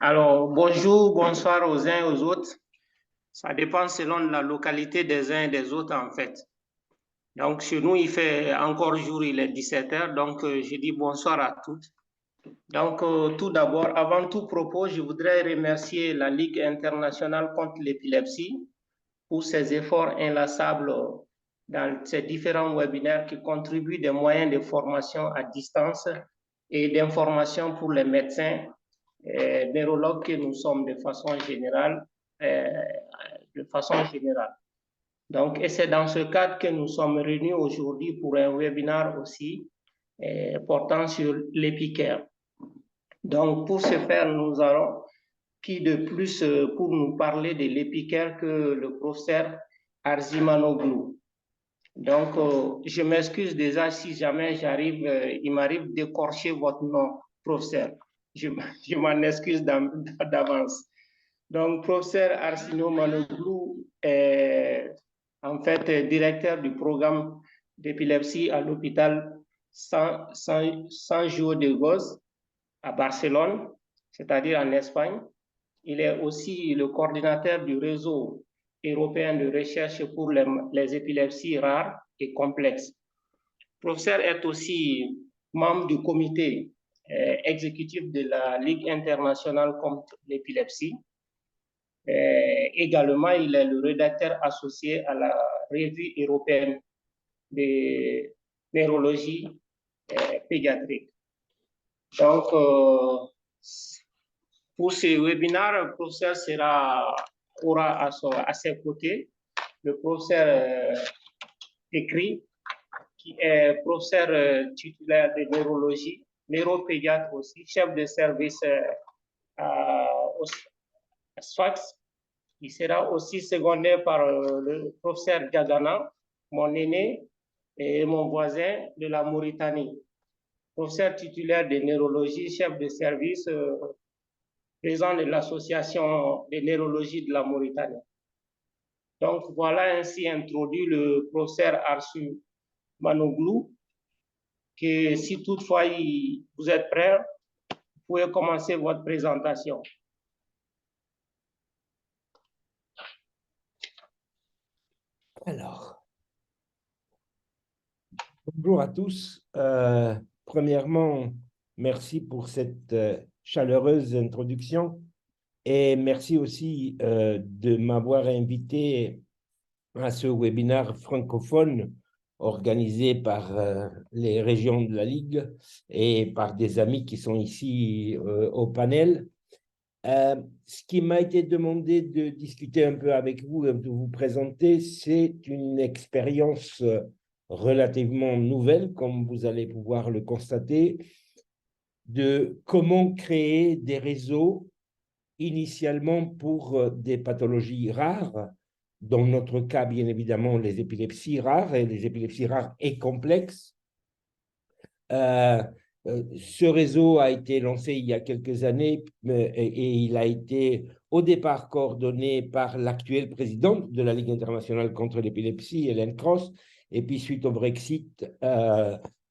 Alors, bonjour, bonsoir aux uns et aux autres. Ça dépend selon la localité des uns et des autres, en fait. Donc, chez nous, il fait encore jour, il est 17h, donc je dis bonsoir à toutes. Donc, tout d'abord, avant tout propos, je voudrais remercier la Ligue internationale contre l'épilepsie pour ses efforts inlassables dans ces différents webinaires qui contribuent des moyens de formation à distance et d'information pour les médecins neurologues que nous sommes de façon générale. De façon générale. Donc, et c'est dans ce cadre que nous sommes réunis aujourd'hui pour un webinaire aussi portant sur l'épicare. Donc, pour ce faire, nous allons, qui de plus pour nous parler de l'épicare que le professeur Arzimanoglu. Donc, je m'excuse déjà si jamais il m'arrive d'écorcher votre nom, professeur. Je m'en excuse d'avance. Donc, professeur Arsino Manoglou est en fait directeur du programme d'épilepsie à l'hôpital San Joan de Gos à Barcelone, c'est-à-dire en Espagne. Il est aussi le coordinateur du réseau européen de recherche pour les épilepsies rares et complexes. Le professeur est aussi membre du comité exécutif de la Ligue internationale contre l'épilepsie. Également, il est le rédacteur associé à la revue européenne de neurologie pédiatrique. Donc, pour ce webinaire, le professeur aura à ses côtés le professeur écrit, qui est professeur titulaire de neurologie, neuropédiatre aussi, chef de service à Sfax. Il sera aussi secondé par le professeur Diagana, mon aîné et mon voisin de la Mauritanie. Professeur titulaire de neurologie, chef de service, président de l'association de neurologie de la Mauritanie. Donc voilà ainsi introduit le professeur Arsu Manoglou, que si toutefois vous êtes prêts, vous pouvez commencer votre présentation. Alors, bonjour à tous. Premièrement, merci pour cette chaleureuse introduction et merci aussi de m'avoir invité à ce webinaire francophone organisé par les régions de la Ligue et par des amis qui sont ici au panel. Ce qui m'a été demandé de discuter un peu avec vous, de vous présenter, c'est une expérience relativement nouvelle, comme vous allez pouvoir le constater, de comment créer des réseaux initialement pour des pathologies rares, dans notre cas, bien évidemment, les épilepsies rares et les épilepsies rares et complexes. Ce réseau a été lancé il y a quelques années et il a été au départ coordonné par l'actuelle présidente de la Ligue internationale contre l'épilepsie, Hélène Cross, et puis suite au Brexit,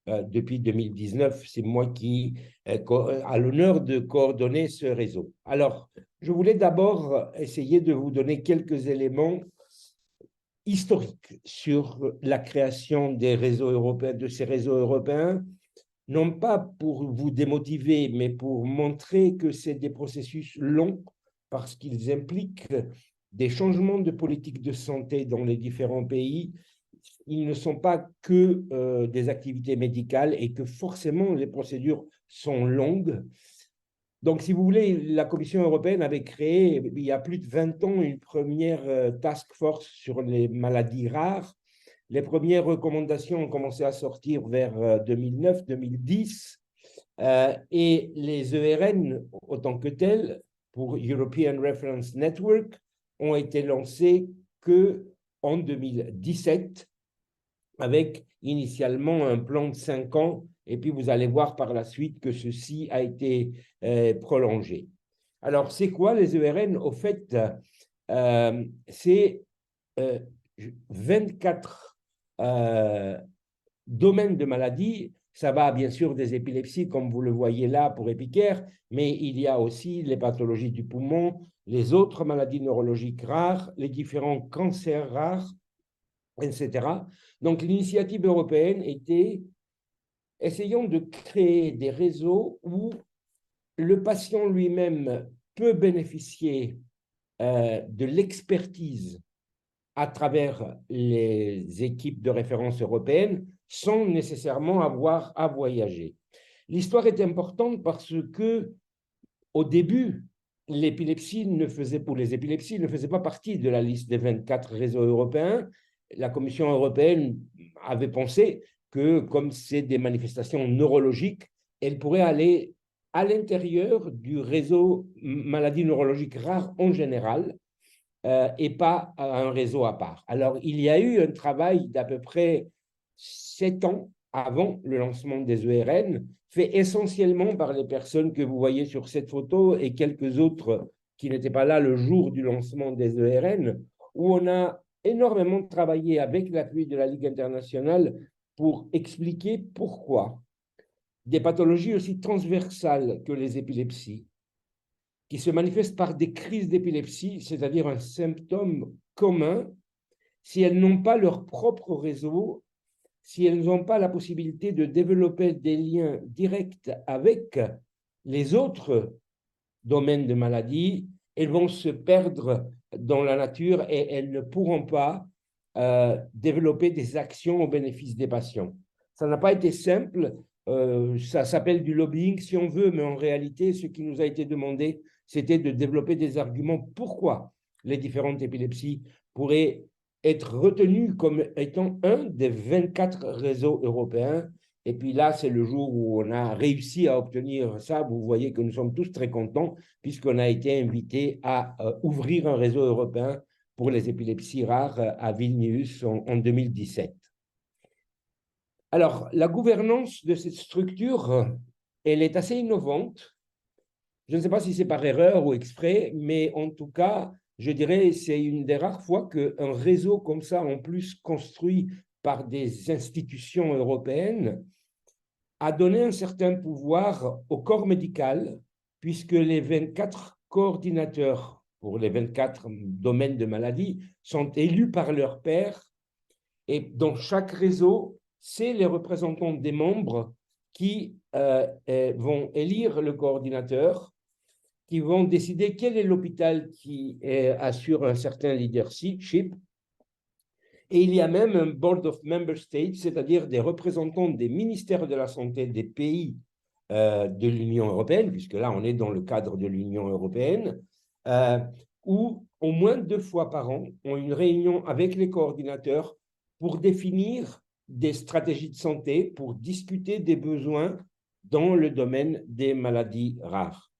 depuis 2019, c'est moi qui a l'honneur de coordonner ce réseau. Alors, je voulais d'abord essayer de vous donner quelques éléments historiques sur la création des réseaux européens, de ces réseaux européens, non pas pour vous démotiver, mais pour montrer que c'est des processus longs parce qu'ils impliquent des changements de politique de santé dans les différents pays. Ils ne sont pas que des activités médicales et que forcément les procédures sont longues. Donc, si vous voulez, la Commission européenne avait créé, il y a plus de 20 ans, une première task force sur les maladies rares. Les premières recommandations ont commencé à sortir vers 2009-2010 et les ERN, autant que tels, pour European Reference Network, ont été lancés qu'en 2017 avec initialement un plan de 5 ans et puis vous allez voir par la suite que ceci a été prolongé. Alors, c'est quoi les ERN? Au fait, c'est 24 domaines de maladies Ça va bien sûr des épilepsies, comme vous le voyez là pour Épicure, mais il y a aussi les pathologies du poumon, les autres maladies neurologiques rares, les différents cancers rares, etc. Donc, l'initiative européenne était, essayons de créer des réseaux où le patient lui-même peut bénéficier de l'expertise à travers les équipes de référence européennes sans nécessairement avoir à voyager. L'histoire est importante parce que, au début, l'épilepsie ne faisait, pour les épilepsies, ne faisait pas partie de la liste des 24 réseaux européens. La Commission européenne avait pensé que, comme c'est des manifestations neurologiques, elle pourrait aller à l'intérieur du réseau maladies neurologiques rares en général, et pas un réseau à part. Alors, il y a eu un travail d'à peu près 7 ans avant le lancement des ERN, fait essentiellement par les personnes que vous voyez sur cette photo et quelques autres qui n'étaient pas là le jour du lancement des ERN, où on a énormément travaillé avec l'appui de la Ligue internationale pour expliquer pourquoi des pathologies aussi transversales que les épilepsies, qui se manifestent par des crises d'épilepsie, c'est-à-dire un symptôme commun, si elles n'ont pas leur propre réseau, si elles n'ont pas la possibilité de développer des liens directs avec les autres domaines de maladie, elles vont se perdre dans la nature et elles ne pourront pas développer des actions au bénéfice des patients. Ça n'a pas été simple, ça s'appelle du lobbying si on veut, mais en réalité, ce qui nous a été demandé, c'était de développer des arguments pourquoi les différentes épilepsies pourraient être retenues comme étant un des 24 réseaux européens. Et puis là, c'est le jour où on a réussi à obtenir ça. Vous voyez que nous sommes tous très contents puisqu'on a été invités à ouvrir un réseau européen pour les épilepsies rares à Vilnius en 2017. Alors, la gouvernance de cette structure, elle est assez innovante. Je ne sais pas si c'est par erreur ou exprès, mais en tout cas, je dirais c'est une des rares fois qu'un réseau comme ça, en plus construit par des institutions européennes, a donné un certain pouvoir au corps médical, puisque les 24 coordinateurs pour les 24 domaines de maladie sont élus par leur pairs, et dans chaque réseau, c'est les représentants des membres qui vont élire le coordinateur, qui vont décider quel est l'hôpital qui assure un certain leadership. Et il y a même un Board of Member States, c'est-à-dire des représentants des ministères de la Santé des pays de l'Union européenne, puisque là, on est dans le cadre de l'Union européenne, où au moins 2 fois par an, on a une réunion avec les coordinateurs pour définir des stratégies de santé, pour discuter des besoins dans le domaine des maladies rares.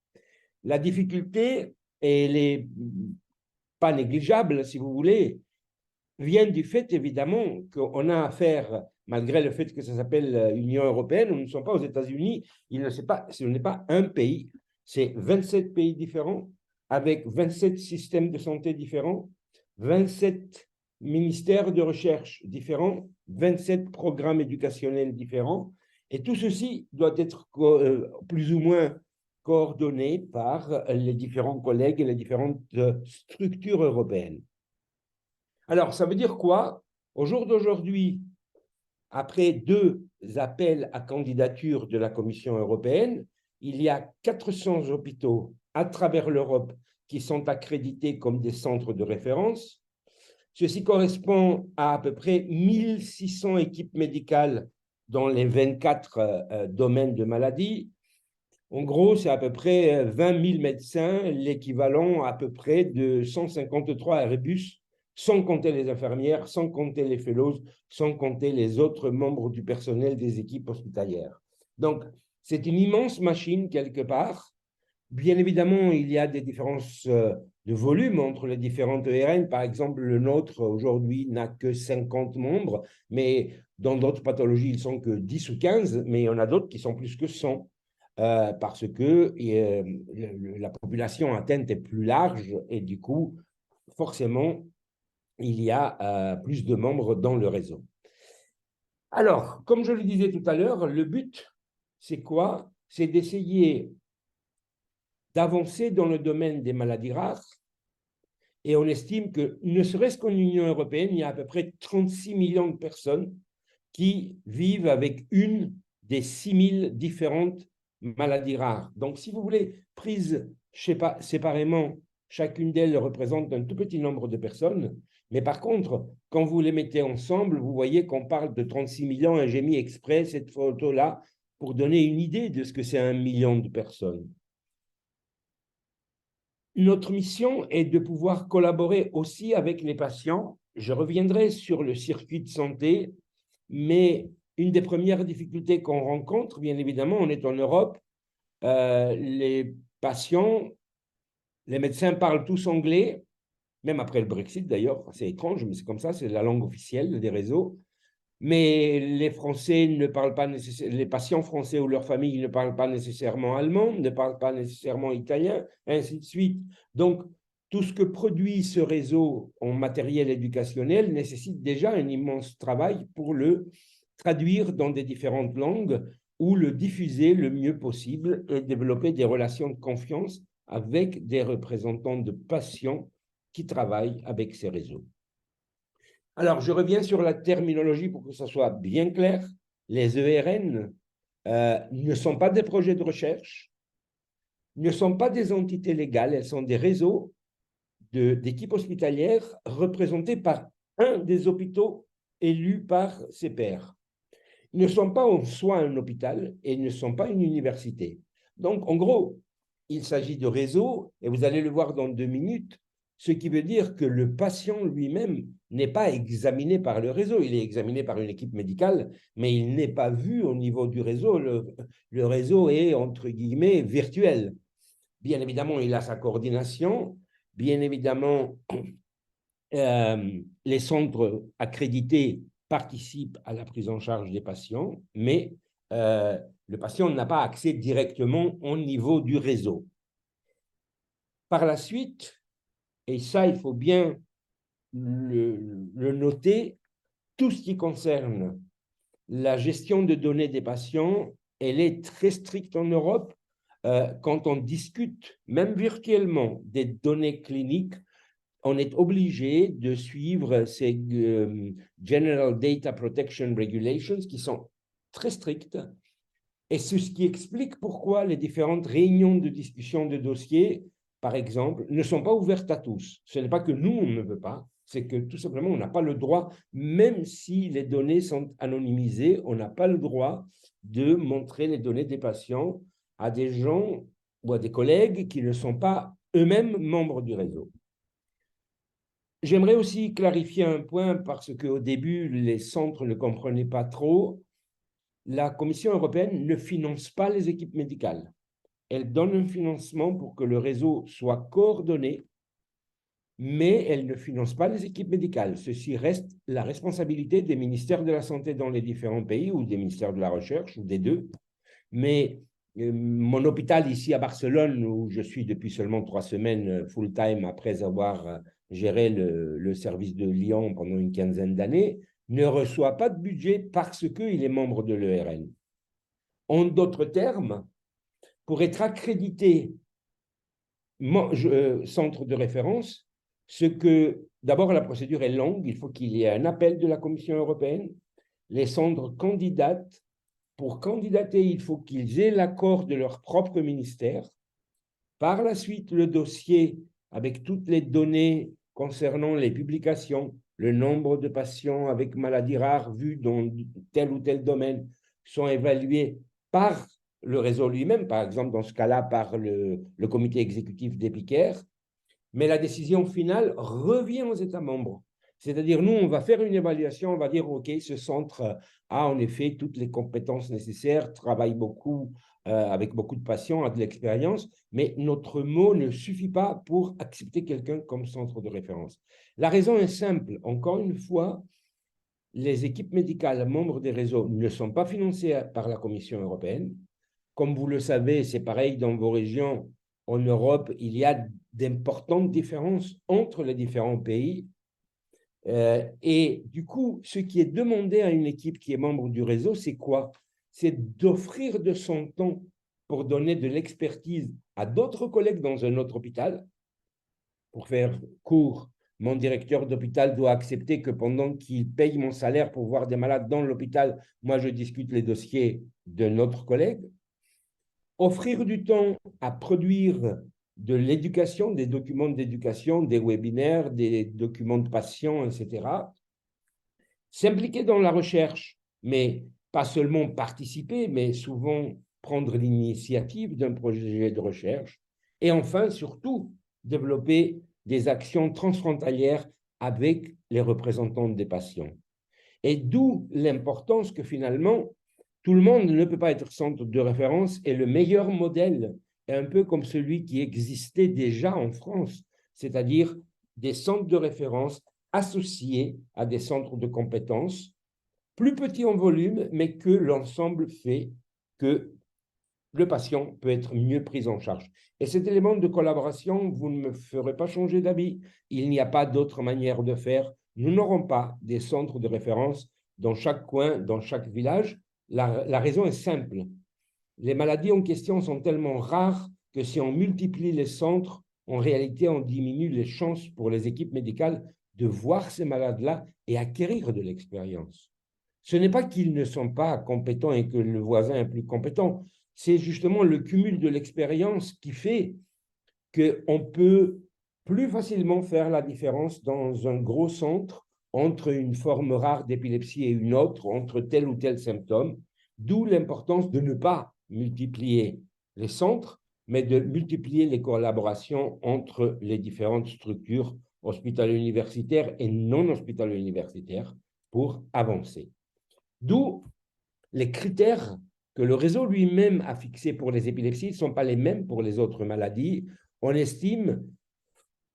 La difficulté, elle n'est pas négligeable, si vous voulez, vient du fait, évidemment, qu'on a affaire, malgré le fait que ça s'appelle Union européenne, nous ne sommes pas aux États-Unis, ce n'est pas un pays, c'est 27 pays différents, avec 27 systèmes de santé différents, 27 ministères de recherche différents, 27 programmes éducationnels différents, et tout ceci doit être plus ou moins coordonné par les différents collègues et les différentes structures européennes. Alors, ça veut dire quoi? Au jour d'aujourd'hui, après 2 appels à candidature de la Commission européenne, il y a 400 hôpitaux à travers l'Europe qui sont accrédités comme des centres de référence. Ceci correspond à peu près 1600 équipes médicales dans les 24 domaines de maladies. En gros, c'est à peu près 20 000 médecins, l'équivalent à peu près de 153 Airbus, sans compter les infirmières, sans compter les fellows, sans compter les autres membres du personnel des équipes hospitalières. Donc, c'est une immense machine quelque part. Bien évidemment, il y a des différences de volume entre les différentes ERN. Par exemple, le nôtre, aujourd'hui, n'a que 50 membres, mais dans d'autres pathologies, ils sont que 10 ou 15, mais il y en a d'autres qui sont plus que 100. Parce que la population atteinte est plus large et du coup, forcément, il y a plus de membres dans le réseau. Alors, comme je le disais tout à l'heure, le but, c'est quoi? C'est d'essayer d'avancer dans le domaine des maladies rares. Et on estime que, ne serait-ce qu'en Union européenne, il y a à peu près 36 millions de personnes qui vivent avec une des 6000 différentes maladies rares. Donc, si vous voulez, prises séparément, chacune d'elles représente un tout petit nombre de personnes. Mais par contre, quand vous les mettez ensemble, vous voyez qu'on parle de 36 millions et j'ai mis exprès cette photo-là pour donner une idée de ce que c'est 1 million de personnes. Notre mission est de pouvoir collaborer aussi avec les patients. Je reviendrai sur le circuit de santé, mais une des premières difficultés qu'on rencontre, bien évidemment, on est en Europe, les patients, les médecins parlent tous anglais, même après le Brexit d'ailleurs, c'est étrange, mais c'est comme ça, c'est la langue officielle des réseaux. Mais les Français ne parlent pas nécessairement, les patients français ou leurs familles ne parlent pas nécessairement allemand, ne parlent pas nécessairement italien, ainsi de suite. Donc, tout ce que produit ce réseau en matériel éducationnel nécessite déjà un immense travail pour le traduire dans des différentes langues ou le diffuser le mieux possible et développer des relations de confiance avec des représentants de patients qui travaillent avec ces réseaux. Alors, je reviens sur la terminologie pour que ça soit bien clair. Les ERN ne sont pas des projets de recherche, ne sont pas des entités légales, elles sont des réseaux d'équipes hospitalières représentés par un des hôpitaux élus par ses pairs. Ils ne sont pas en soi un hôpital et ne sont pas une université. Donc, en gros, il s'agit de réseaux, et vous allez le voir dans 2 minutes, ce qui veut dire que le patient lui-même n'est pas examiné par le réseau, il est examiné par une équipe médicale, mais il n'est pas vu au niveau du réseau. Le réseau est, entre guillemets, virtuel. Bien évidemment, il a sa coordination, bien évidemment, les centres accrédités participent à la prise en charge des patients, mais le patient n'a pas accès directement au niveau du réseau. Par la suite, et ça, il faut bien le noter, tout ce qui concerne la gestion de données des patients, elle est très stricte en Europe. Quand on discute, même virtuellement, des données cliniques, on est obligé de suivre ces General Data Protection Regulations qui sont très strictes. Et c'est ce qui explique pourquoi les différentes réunions de discussion de dossiers, par exemple, ne sont pas ouvertes à tous. Ce n'est pas que nous, on ne veut pas, c'est que tout simplement, on n'a pas le droit, même si les données sont anonymisées, on n'a pas le droit de montrer les données des patients à des gens ou à des collègues qui ne sont pas eux-mêmes membres du réseau. J'aimerais aussi clarifier un point parce qu'au début, les centres ne comprenaient pas trop. La Commission européenne ne finance pas les équipes médicales. Elle donne un financement pour que le réseau soit coordonné, mais elle ne finance pas les équipes médicales. Ceci reste la responsabilité des ministères de la Santé dans les différents pays ou des ministères de la Recherche ou des deux. Mais mon hôpital ici à Barcelone, où je suis depuis seulement 3 semaines full-time après avoir géré le service de Lyon pendant une quinzaine d'années, ne reçoit pas de budget parce qu'il est membre de l'ERN. En d'autres termes, pour être accrédité centre de référence, d'abord la procédure est longue, il faut qu'il y ait un appel de la Commission européenne, les centres candidatent. Pour candidater, il faut qu'ils aient l'accord de leur propre ministère. Par la suite, le dossier, avec toutes les données concernant les publications, le nombre de patients avec maladies rares vus dans tel ou tel domaine, sont évalués par le réseau lui-même, par exemple, dans ce cas-là, par le comité exécutif d'Epicare. Mais la décision finale revient aux États membres. C'est-à-dire, nous, on va faire une évaluation, on va dire, OK, ce centre a en effet toutes les compétences nécessaires, travaille beaucoup, avec beaucoup de patients, a de l'expérience, mais notre mot ne suffit pas pour accepter quelqu'un comme centre de référence. La raison est simple. Encore une fois, les équipes médicales membres des réseaux ne sont pas financées par la Commission européenne. Comme vous le savez, c'est pareil dans vos régions. En Europe, il y a d'importantes différences entre les différents pays. Et du coup, ce qui est demandé à une équipe qui est membre du réseau, c'est quoi? C'est d'offrir de son temps pour donner de l'expertise à d'autres collègues dans un autre hôpital. Pour faire court, mon directeur d'hôpital doit accepter que pendant qu'il paye mon salaire pour voir des malades dans l'hôpital, moi, je discute les dossiers de notre collègue. Offrir du temps à produire de l'éducation, des documents d'éducation, des webinaires, des documents de patients, etc. S'impliquer dans la recherche, mais pas seulement participer, mais souvent prendre l'initiative d'un projet de recherche. Et enfin, surtout, développer des actions transfrontalières avec les représentants des patients. Et d'où l'importance que finalement, tout le monde ne peut pas être centre de référence et le meilleur modèle est un peu comme celui qui existait déjà en France, c'est-à-dire des centres de référence associés à des centres de compétences, plus petits en volume, mais que l'ensemble fait que le patient peut être mieux pris en charge. Et cet élément de collaboration, vous ne me ferez pas changer d'avis. Il n'y a pas d'autre manière de faire. Nous n'aurons pas des centres de référence dans chaque coin, dans chaque village. La raison est simple. Les maladies en question sont tellement rares que si on multiplie les centres, en réalité, on diminue les chances pour les équipes médicales de voir ces malades-là et acquérir de l'expérience. Ce n'est pas qu'ils ne sont pas compétents et que le voisin est plus compétent, c'est justement le cumul de l'expérience qui fait qu'on peut plus facilement faire la différence dans un gros centre entre une forme rare d'épilepsie et une autre, entre tel ou tel symptôme, d'où l'importance de ne pas multiplier les centres, mais de multiplier les collaborations entre les différentes structures hospitalo-universitaires et non hospitalo-universitaires pour avancer. D'où les critères que le réseau lui-même a fixés pour les épilepsies ne sont pas les mêmes pour les autres maladies. On estime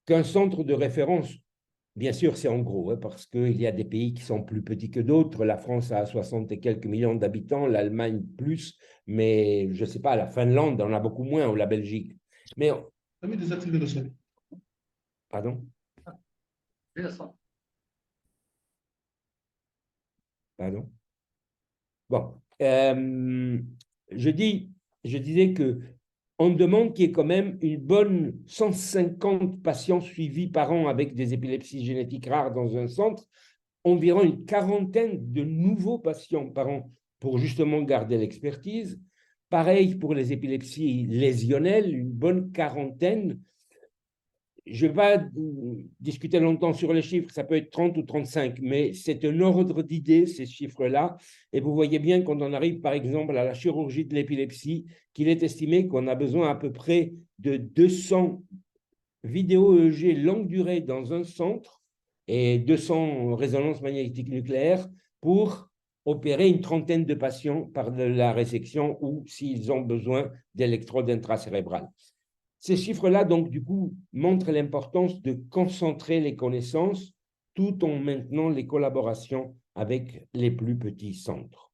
qu'un centre de référence, bien sûr c'est en gros, parce qu'il y a des pays qui sont plus petits que d'autres. La France a 60 et quelques millions d'habitants, l'Allemagne plus, mais je ne sais pas, la Finlande en a beaucoup moins, ou la Belgique. Mais, pardon? Pardon? Bon, je disais que on demande qu'il y ait quand même une bonne 150 patients suivis par an avec des épilepsies génétiques rares dans un centre, environ une quarantaine de nouveaux patients par an pour justement garder l'expertise. Pareil pour les épilepsies lésionnelles, une bonne quarantaine. Je ne vais pas discuter longtemps sur les chiffres, ça peut être 30 ou 35, mais c'est un ordre d'idées, ces chiffres-là. Et vous voyez bien quand on arrive, par exemple, à la chirurgie de l'épilepsie, qu'il est estimé qu'on a besoin à peu près de 200 vidéos EEG longue durée dans un centre et 200 résonances magnétiques nucléaires pour opérer une trentaine de patients par de la résection ou s'ils ont besoin d'électrodes intracérébrales. Ces chiffres-là, donc, du coup, montrent l'importance de concentrer les connaissances tout en maintenant les collaborations avec les plus petits centres.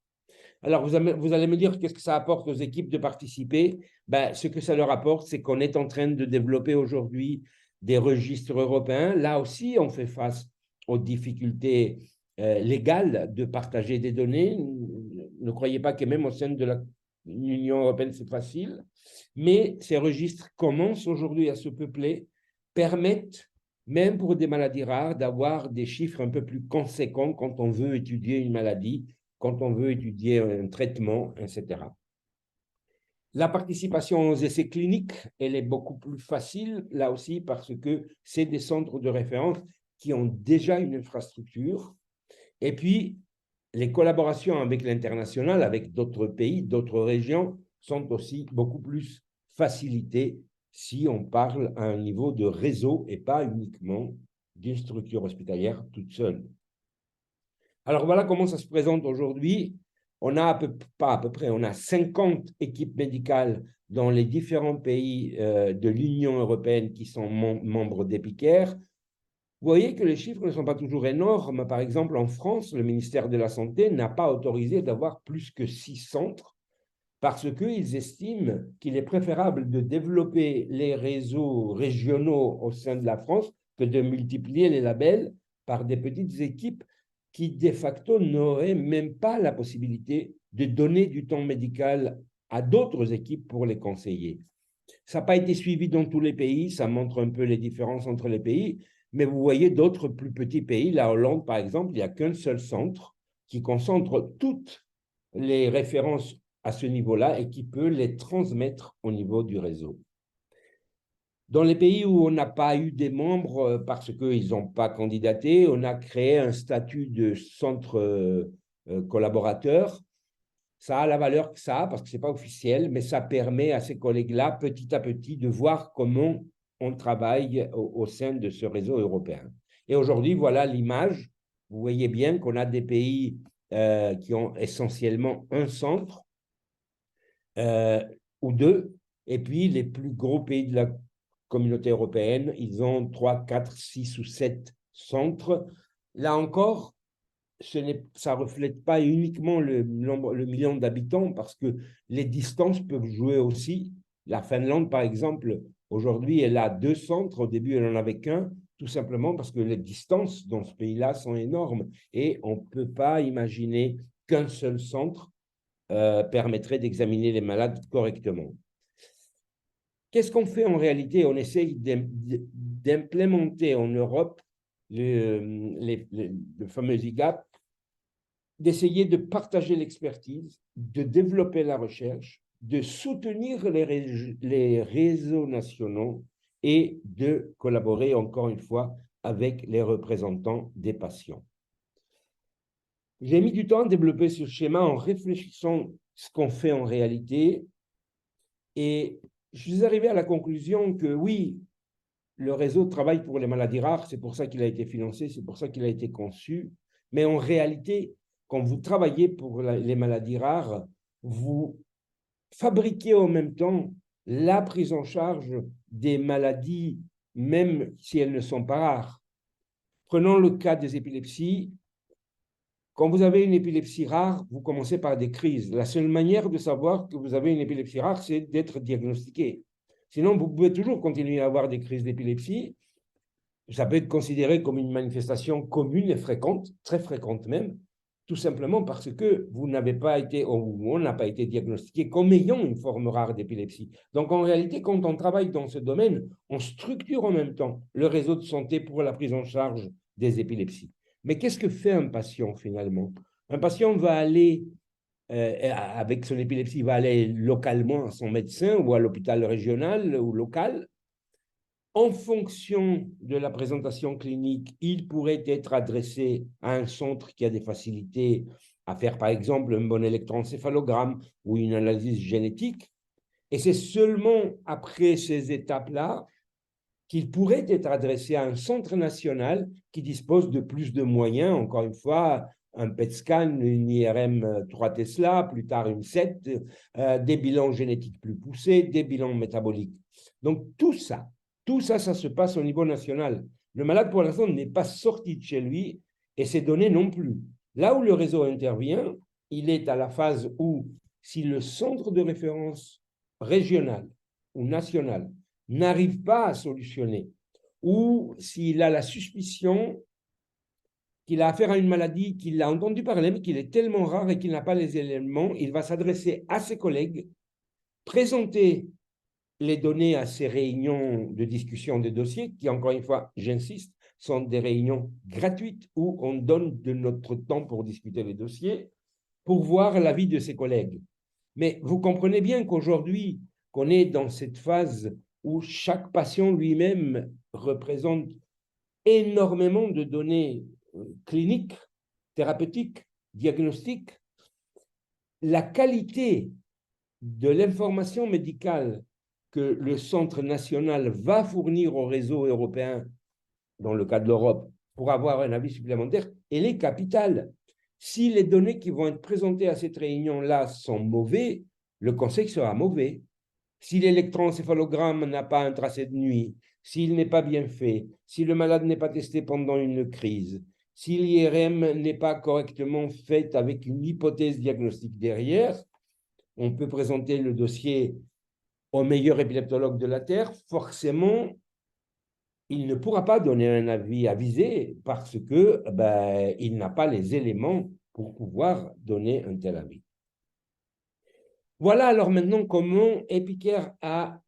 Alors, vous allez me dire qu'est-ce que ça apporte aux équipes de participer? Ben, ce que ça leur apporte, c'est qu'on est en train de développer aujourd'hui des registres européens. Là aussi, on fait face aux difficultés légales de partager des données. Ne croyez pas que même au sein de l'Union européenne, c'est facile. Mais ces registres commencent aujourd'hui à se peupler, permettent, même pour des maladies rares, d'avoir des chiffres un peu plus conséquents quand on veut étudier une maladie, quand on veut étudier un traitement, etc. La participation aux essais cliniques, elle est beaucoup plus facile, là aussi, parce que c'est des centres de référence qui ont déjà une infrastructure. Et puis, les collaborations avec l'international, avec d'autres pays, d'autres régions, sont aussi beaucoup plus facilitées si on parle à un niveau de réseau et pas uniquement d'une structure hospitalière toute seule. Alors voilà comment ça se présente aujourd'hui. On a pas à peu près, on a 50 équipes médicales dans les différents pays de l'Union européenne qui sont membres d'Epicare. Vous voyez que les chiffres ne sont pas toujours énormes. Par exemple, en France, le ministère de la Santé n'a pas autorisé d'avoir plus que 6 centres parce qu'ils estiment qu'il est préférable de développer les réseaux régionaux au sein de la France que de multiplier les labels par des petites équipes qui, de facto, n'auraient même pas la possibilité de donner du temps médical à d'autres équipes pour les conseiller. Ça n'a pas été suivi dans tous les pays, ça montre un peu les différences entre les pays, mais vous voyez d'autres plus petits pays, la Hollande par exemple, il n'y a qu'un seul centre qui concentre toutes les références à ce niveau-là et qui peut les transmettre au niveau du réseau. Dans les pays où on n'a pas eu des membres parce qu'ils n'ont pas candidaté, on a créé un statut de centre collaborateur. Ça a la valeur que ça a parce que ce n'est pas officiel, mais ça permet à ces collègues-là, petit à petit, de voir comment on travaille au sein de ce réseau européen. Et aujourd'hui, voilà l'image. Vous voyez bien qu'on a des pays qui ont essentiellement un centre ou deux, et puis les plus gros pays de la communauté européenne, ils ont 3, 4, 6 ou 7 centres. Là encore, ça ne reflète pas uniquement le million d'habitants parce que les distances peuvent jouer aussi. La Finlande, par exemple, aujourd'hui, elle a 2 centres. Au début, elle n'en avait qu'un, tout simplement parce que les distances dans ce pays-là sont énormes et on ne peut pas imaginer qu'un seul centre permettrait d'examiner les malades correctement. Qu'est-ce qu'on fait en réalité? On essaye d'implémenter en Europe le fameux IGAP, d'essayer de partager l'expertise, de développer la recherche, de soutenir les réseaux nationaux et de collaborer, encore une fois, avec les représentants des patients. J'ai mis du temps à développer ce schéma en réfléchissant ce qu'on fait en réalité et je suis arrivé à la conclusion que oui, le réseau travaille pour les maladies rares, c'est pour ça qu'il a été financé, c'est pour ça qu'il a été conçu, mais en réalité, quand vous travaillez pour les maladies rares, vous fabriquez en même temps la prise en charge des maladies, même si elles ne sont pas rares. Prenons le cas des épilepsies. Quand vous avez une épilepsie rare, vous commencez par des crises. La seule manière de savoir que vous avez une épilepsie rare, c'est d'être diagnostiqué. Sinon, vous pouvez toujours continuer à avoir des crises d'épilepsie. Ça peut être considéré comme une manifestation commune et fréquente, très fréquente même, tout simplement parce que vous n'avez pas été, ou on n'a pas été diagnostiqué comme ayant une forme rare d'épilepsie. Donc, en réalité, quand on travaille dans ce domaine, on structure en même temps le réseau de santé pour la prise en charge des épilepsies. Mais qu'est-ce que fait un patient finalement? Un patient va aller, avec son épilepsie, va aller localement à son médecin ou à l'hôpital régional ou local. En fonction de la présentation clinique, il pourrait être adressé à un centre qui a des facilités à faire, par exemple, un bon électroencéphalogramme ou une analyse génétique. Et c'est seulement après ces étapes-là qu'il pourrait être adressé à un centre national qui dispose de plus de moyens, encore une fois, un PET scan, une IRM 3 Tesla, plus tard une 7, des bilans génétiques plus poussés, des bilans métaboliques. Donc tout ça, ça se passe au niveau national. Le malade, pour l'instant, n'est pas sorti de chez lui et ces données non plus. Là où le réseau intervient, il est à la phase où, si le centre de référence régional ou national n'arrive pas à solutionner, ou s'il a la suspicion qu'il a affaire à une maladie qu'il a entendu parler, mais qu'il est tellement rare et qu'il n'a pas les éléments, il va s'adresser à ses collègues, présenter les données à ces réunions de discussion des dossiers, qui, encore une fois, j'insiste, sont des réunions gratuites où on donne de notre temps pour discuter les dossiers, pour voir l'avis de ses collègues. Mais vous comprenez bien qu'aujourd'hui, qu'on est dans cette phase où chaque patient lui-même représente énormément de données cliniques, thérapeutiques, diagnostiques, la qualité de l'information médicale que le Centre national va fournir au réseau européen, dans le cas de l'Europe, pour avoir un avis supplémentaire, elle est capitale. Si les données qui vont être présentées à cette réunion-là sont mauvaises, le conseil sera mauvais. Si l'électroencéphalogramme n'a pas un tracé de nuit, s'il n'est pas bien fait, si le malade n'est pas testé pendant une crise, si l'IRM n'est pas correctement faite avec une hypothèse diagnostique derrière, on peut présenter le dossier au meilleur épileptologue de la Terre. Forcément, il ne pourra pas donner un avis avisé parce que il n'a pas les éléments pour pouvoir donner un tel avis. Voilà alors maintenant comment Epicure a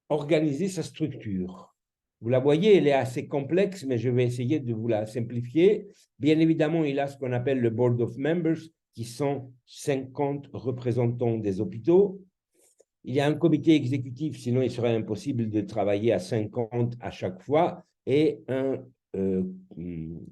organisé sa structure. Vous la voyez, elle est assez complexe, mais je vais essayer de vous la simplifier. Bien évidemment, il a ce qu'on appelle le Board of Members, qui sont 50 représentants des hôpitaux. Il y a un comité exécutif, sinon il serait impossible de travailler à 50 à chaque fois, et un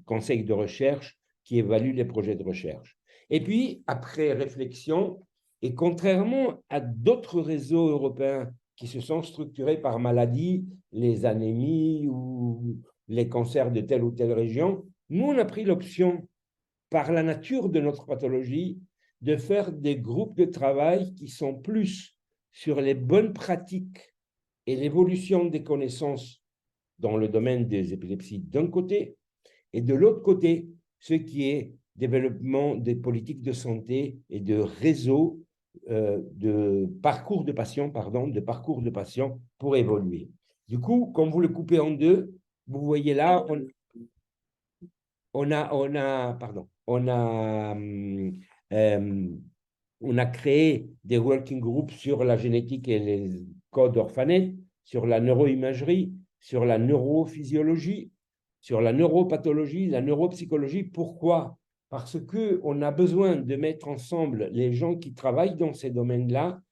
conseil de recherche qui évalue les projets de recherche. Et puis, après réflexion, et contrairement à d'autres réseaux européens qui se sont structurés par maladie, les anémies ou les cancers de telle ou telle région, nous, on a pris l'option, par la nature de notre pathologie, de faire des groupes de travail qui sont plus sur les bonnes pratiques et l'évolution des connaissances dans le domaine des épilepsies d'un côté, et de l'autre côté, ce qui est développement des politiques de santé et de réseaux de parcours de patients, pour évoluer. Du coup, quand vous le coupez en deux, vous voyez là, on a créé des working groups sur la génétique et les codes orphanés, sur la neuroimagerie, sur la neurophysiologie, sur la neuropathologie, la neuropsychologie. Pourquoi? Parce qu'on a besoin de mettre ensemble les gens qui travaillent dans ces domaines-là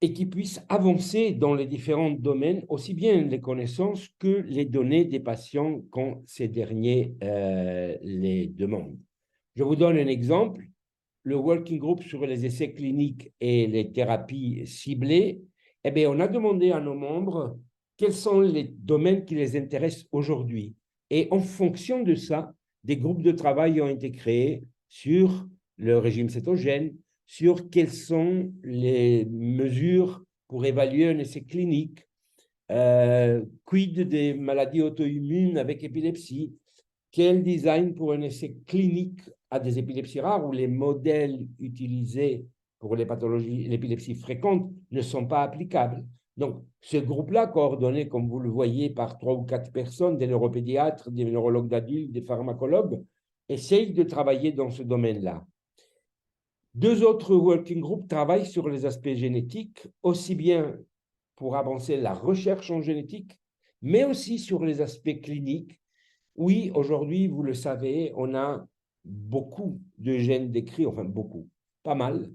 et qui puissent avancer dans les différents domaines, aussi bien les connaissances que les données des patients quand ces derniers les demandent. Je vous donne un exemple. Le working group sur les essais cliniques et les thérapies ciblées, eh bien, on a demandé à nos membres quels sont les domaines qui les intéressent aujourd'hui. Et en fonction de ça, des groupes de travail ont été créés sur le régime cétogène, sur quelles sont les mesures pour évaluer un essai clinique, quid des maladies auto-immunes avec épilepsie, quel design pour un essai clinique à des épilepsies rares où les modèles utilisés pour les pathologies, l'épilepsie fréquente ne sont pas applicables. Donc, ce groupe-là, coordonné, comme vous le voyez, par 3 ou 4 personnes, des neuropédiatres, des neurologues d'adultes, des pharmacologues, essaye de travailler dans ce domaine-là. 2 autres working groups travaillent sur les aspects génétiques, aussi bien pour avancer la recherche en génétique, mais aussi sur les aspects cliniques. Oui, aujourd'hui, vous le savez, on a beaucoup de gènes décrits, enfin beaucoup, pas mal,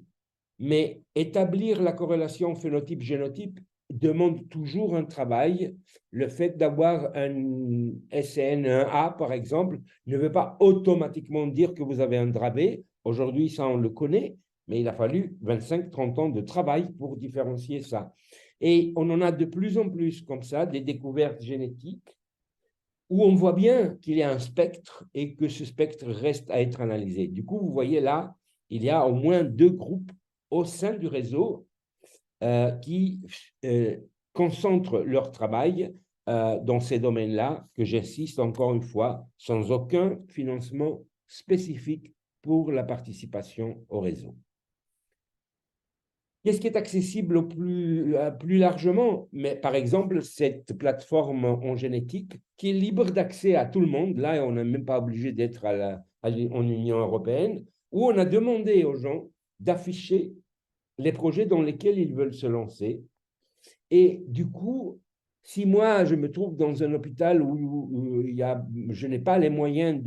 mais établir la corrélation phénotype-génotype demande toujours un travail. Le fait d'avoir un SCN1A, par exemple, ne veut pas automatiquement dire que vous avez un Dravet. Aujourd'hui, ça, on le connaît, mais il a fallu 25-30 ans de travail pour différencier ça. Et on en a de plus en plus comme ça, des découvertes génétiques où on voit bien qu'il y a un spectre et que ce spectre reste à être analysé. Du coup, vous voyez là, il y a au moins 2 groupes au sein du réseau qui concentrent leur travail dans ces domaines-là, que j'insiste encore une fois, sans aucun financement spécifique pour la participation au réseau. Qu'est-ce qui est accessible plus largement? Mais par exemple, cette plateforme en génétique qui est libre d'accès à tout le monde, là, on n'est même pas obligé d'être en Union européenne, où on a demandé aux gens d'afficher les projets dans lesquels ils veulent se lancer. Et du coup, si moi, je me trouve dans un hôpital où je n'ai pas les moyens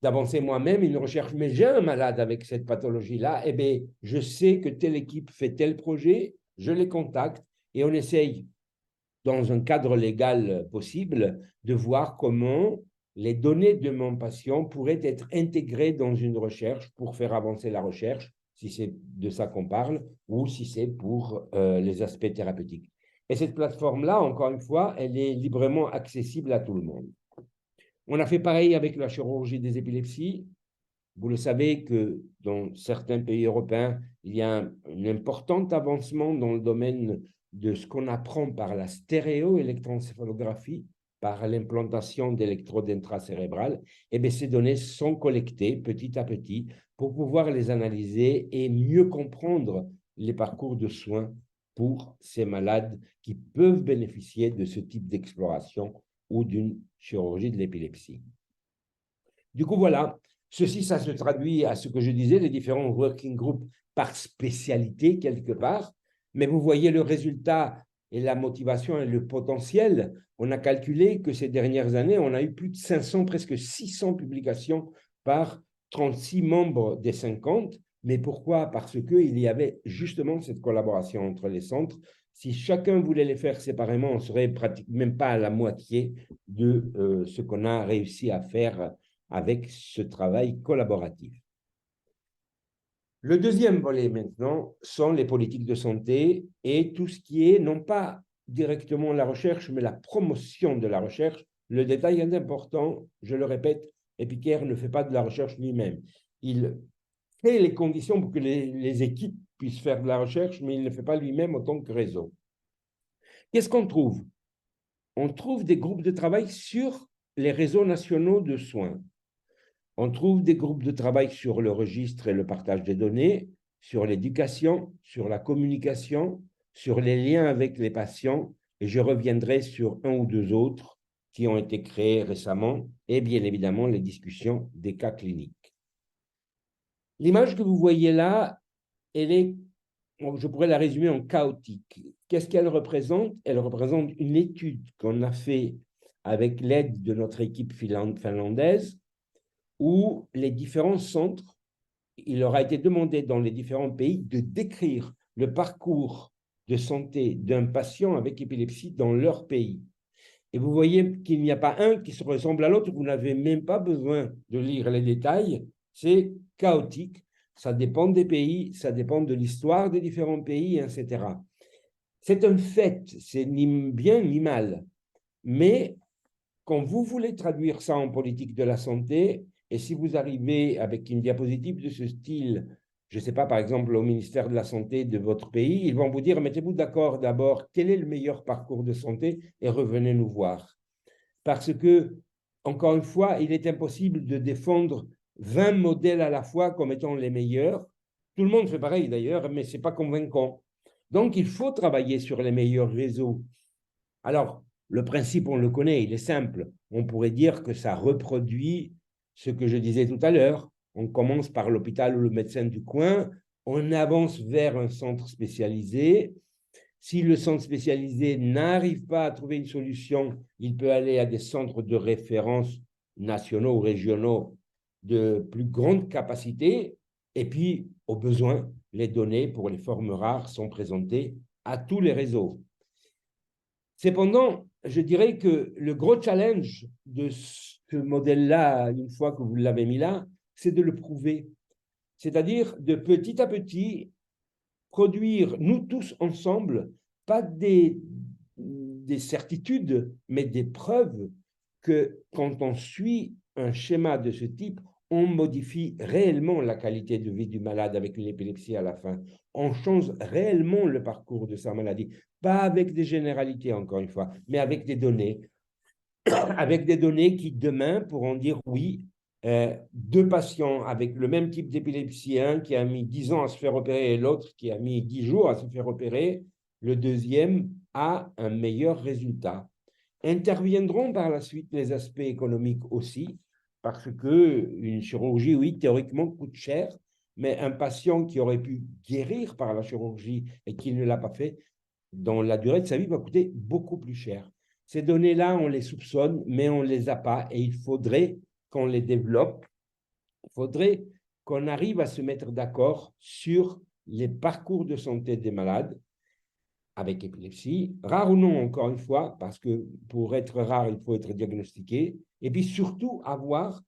d'avancer moi-même une recherche, mais j'ai un malade avec cette pathologie-là, eh bien, je sais que telle équipe fait tel projet, je les contacte et on essaye, dans un cadre légal possible, de voir comment les données de mon patient pourraient être intégrées dans une recherche pour faire avancer la recherche, si c'est de ça qu'on parle, ou si c'est pour les aspects thérapeutiques. Et cette plateforme-là, encore une fois, elle est librement accessible à tout le monde. On a fait pareil avec la chirurgie des épilepsies. Vous le savez que dans certains pays européens, il y a un important avancement dans le domaine de ce qu'on apprend par la stéréoélectroencéphalographie, par l'implantation d'électrodes intracérébrales. Et bien, ces données sont collectées petit à petit pour pouvoir les analyser et mieux comprendre les parcours de soins pour ces malades qui peuvent bénéficier de ce type d'exploration ou d'une chirurgie de l'épilepsie. Du coup, voilà, ceci, ça se traduit à ce que je disais, les différents working groups par spécialité quelque part, mais vous voyez le résultat et la motivation et le potentiel. On a calculé que ces dernières années, on a eu plus de 500, presque 600 publications par 36 membres des 50. Mais pourquoi? Parce qu'il y avait justement cette collaboration entre les centres. Si chacun voulait les faire séparément, on serait pratiquement même pas à la moitié de ce qu'on a réussi à faire avec ce travail collaboratif. Le deuxième volet maintenant sont les politiques de santé et tout ce qui est non pas directement la recherche, mais la promotion de la recherche. Le détail est important, je le répète, Epicare ne fait pas de la recherche lui-même. Il crée les conditions pour que les équipes puissent faire de la recherche, mais il ne fait pas lui-même en tant que réseau. Qu'est-ce qu'on trouve? On trouve des groupes de travail sur les réseaux nationaux de soins. On trouve des groupes de travail sur le registre et le partage des données, sur l'éducation, sur la communication, sur les liens avec les patients, et je reviendrai sur un ou deux autres qui ont été créés récemment, et bien évidemment les discussions des cas cliniques. L'image que vous voyez là, elle est, je pourrais la résumer en chaotique. Qu'est-ce qu'elle représente? Elle représente une étude qu'on a faite avec l'aide de notre équipe finlandaise, où les différents centres, il leur a été demandé dans les différents pays de décrire le parcours de santé d'un patient avec épilepsie dans leur pays. Et vous voyez qu'il n'y a pas un qui se ressemble à l'autre, vous n'avez même pas besoin de lire les détails, c'est chaotique, ça dépend des pays, ça dépend de l'histoire des différents pays, etc. C'est un fait, c'est ni bien ni mal, mais quand vous voulez traduire ça en politique de la santé, et si vous arrivez avec une diapositive de ce style, je ne sais pas, par exemple, au ministère de la Santé de votre pays, ils vont vous dire, mettez-vous d'accord d'abord, quel est le meilleur parcours de santé et revenez nous voir. Parce que, encore une fois, il est impossible de défendre 20 modèles à la fois comme étant les meilleurs. Tout le monde fait pareil d'ailleurs, mais ce n'est pas convaincant. Donc, il faut travailler sur les meilleurs réseaux. Alors, le principe, on le connaît, il est simple. On pourrait dire que ça reproduit ce que je disais tout à l'heure. On commence par l'hôpital ou le médecin du coin, on avance vers un centre spécialisé. Si le centre spécialisé n'arrive pas à trouver une solution, il peut aller à des centres de référence nationaux ou régionaux de plus grande capacité. Et puis, au besoin, les données pour les formes rares sont présentées à tous les réseaux. Cependant, je dirais que le gros challenge de ce modèle-là, une fois que vous l'avez mis là, c'est de le prouver. C'est-à-dire de petit à petit produire, nous tous ensemble, pas des certitudes, mais des preuves que quand on suit un schéma de ce type, on modifie réellement la qualité de vie du malade avec une épilepsie à la fin. On change réellement le parcours de sa maladie. Pas avec des généralités, encore une fois, mais avec des données. Avec des données qui, demain, pourront dire oui, deux patients avec le même type d'épilepsie, un qui a mis 10 ans à se faire opérer et l'autre qui a mis 10 jours à se faire opérer, le deuxième a un meilleur résultat. Interviendront par la suite les aspects économiques aussi, parce qu'une chirurgie, oui, théoriquement, coûte cher, mais un patient qui aurait pu guérir par la chirurgie et qui ne l'a pas fait, dans la durée de sa vie, va coûter beaucoup plus cher. Ces données-là, on les soupçonne, mais on ne les a pas et il faudrait qu'on les développe. Il faudrait qu'on arrive à se mettre d'accord sur les parcours de santé des malades avec épilepsie, rare ou non, encore une fois, parce que pour être rare, il faut être diagnostiqué, et puis surtout avoir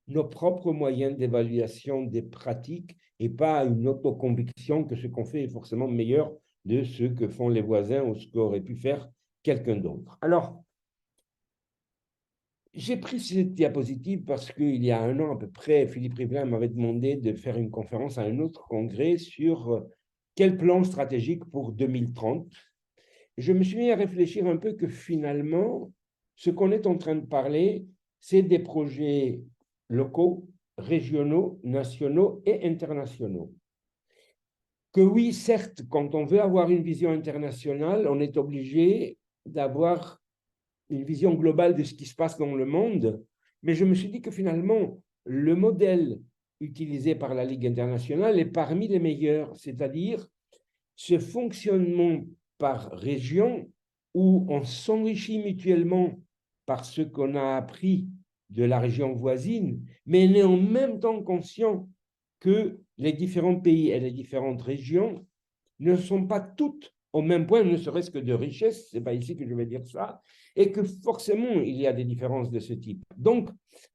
nos propres moyens d'évaluation des pratiques et pas une autoconviction que ce qu'on fait est forcément meilleur de ce que font les voisins ou ce qu'aurait pu faire quelqu'un d'autre. Alors, j'ai pris cette diapositive parce qu'il y a un an à peu près, Philippe Rivlin m'avait demandé de faire une conférence à un autre congrès sur quel plan stratégique pour 2030. Je me suis mis à réfléchir un peu que finalement, ce qu'on est en train de parler, c'est des projets locaux, régionaux, nationaux et internationaux. Que oui, certes, quand on veut avoir une vision internationale, on est obligé d'avoir une vision globale de ce qui se passe dans le monde, mais je me suis dit que finalement, le modèle utilisé par la Ligue internationale est parmi les meilleurs, c'est-à-dire ce fonctionnement par région où on s'enrichit mutuellement par ce qu'on a appris de la région voisine, mais on est en même temps conscient que les différents pays et les différentes régions ne sont pas toutes au même point, ne serait-ce que de richesse, ce n'est pas ici que je vais dire ça, et que forcément, il y a des différences de ce type. Donc,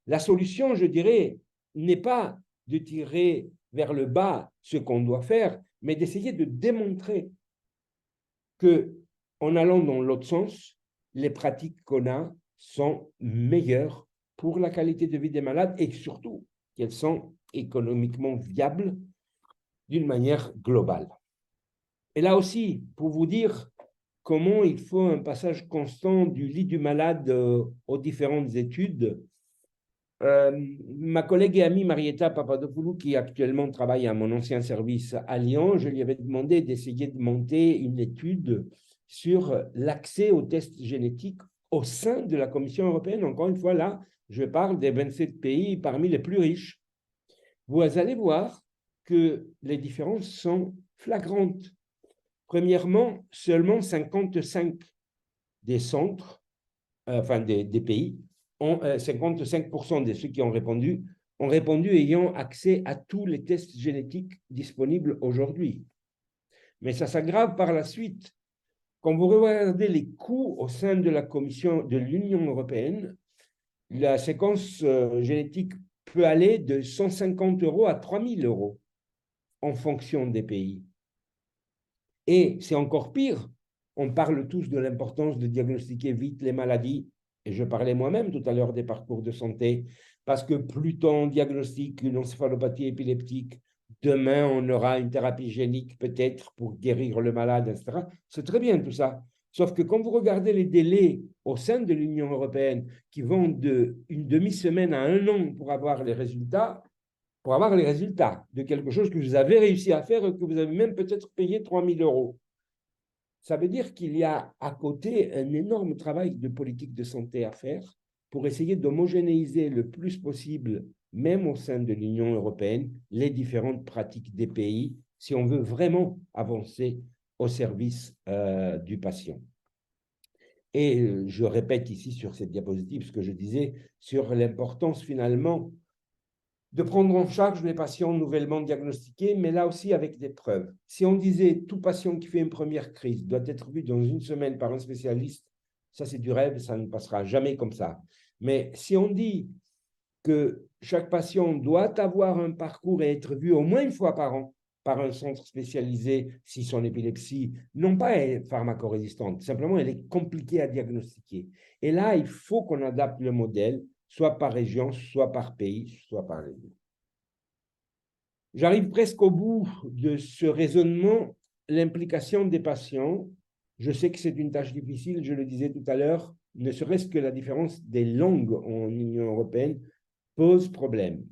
la solution, je dirais, n'est pas de tirer vers le bas ce qu'on doit faire, mais d'essayer de démontrer que, en allant dans l'autre sens, les pratiques qu'on a sont meilleures pour la qualité de vie des malades et surtout qu'elles sont économiquement viables d'une manière globale. Et là aussi, pour vous dire comment il faut un passage constant du lit du malade aux différentes études, ma collègue et amie Marietta Papadopoulou, qui actuellement travaille à mon ancien service à Lyon, je lui avais demandé d'essayer de monter une étude sur l'accès aux tests génétiques au sein de la Commission européenne. Encore une fois, là, je parle des 27 pays parmi les plus riches. Vous allez voir que les différences sont flagrantes. Premièrement, seulement 55 des centres, des pays, 55% de ceux qui ont répondu ayant accès à tous les tests génétiques disponibles aujourd'hui. Mais ça s'aggrave par la suite. Quand vous regardez les coûts au sein de la Commission de l'Union européenne, la séquence génétique peut aller de 150 € à 3000 € en fonction des pays. Et c'est encore pire. On parle tous de l'importance de diagnostiquer vite les maladies. Et je parlais moi-même tout à l'heure des parcours de santé, parce que plus tôt on diagnostique une encéphalopathie épileptique, demain on aura une thérapie génique peut-être pour guérir le malade, etc. C'est très bien tout ça. Sauf que quand vous regardez les délais au sein de l'Union européenne qui vont d'une demi-semaine à 1 an pour avoir les résultats de quelque chose que vous avez réussi à faire et que vous avez même peut-être payé 3000 €. Ça veut dire qu'il y a à côté un énorme travail de politique de santé à faire pour essayer d'homogénéiser le plus possible, même au sein de l'Union européenne, les différentes pratiques des pays, si on veut vraiment avancer au service du patient. Et je répète ici sur cette diapositive ce que je disais sur l'importance finalement de prendre en charge les patients nouvellement diagnostiqués, mais là aussi avec des preuves. Si on disait tout patient qui fait une première crise doit être vu dans 1 semaine par un spécialiste, ça c'est du rêve, ça ne passera jamais comme ça. Mais si on dit que chaque patient doit avoir un parcours et être vu au moins 1 fois par an par un centre spécialisé si son épilepsie, non pas est pharmacorésistante, simplement elle est compliquée à diagnostiquer. Et là, il faut qu'on adapte le modèle, soit par région, soit par pays, soit par région. J'arrive presque au bout de ce raisonnement, l'implication des patients. Je sais que c'est une tâche difficile, je le disais tout à l'heure, ne serait-ce que la différence des langues en Union européenne pose problème.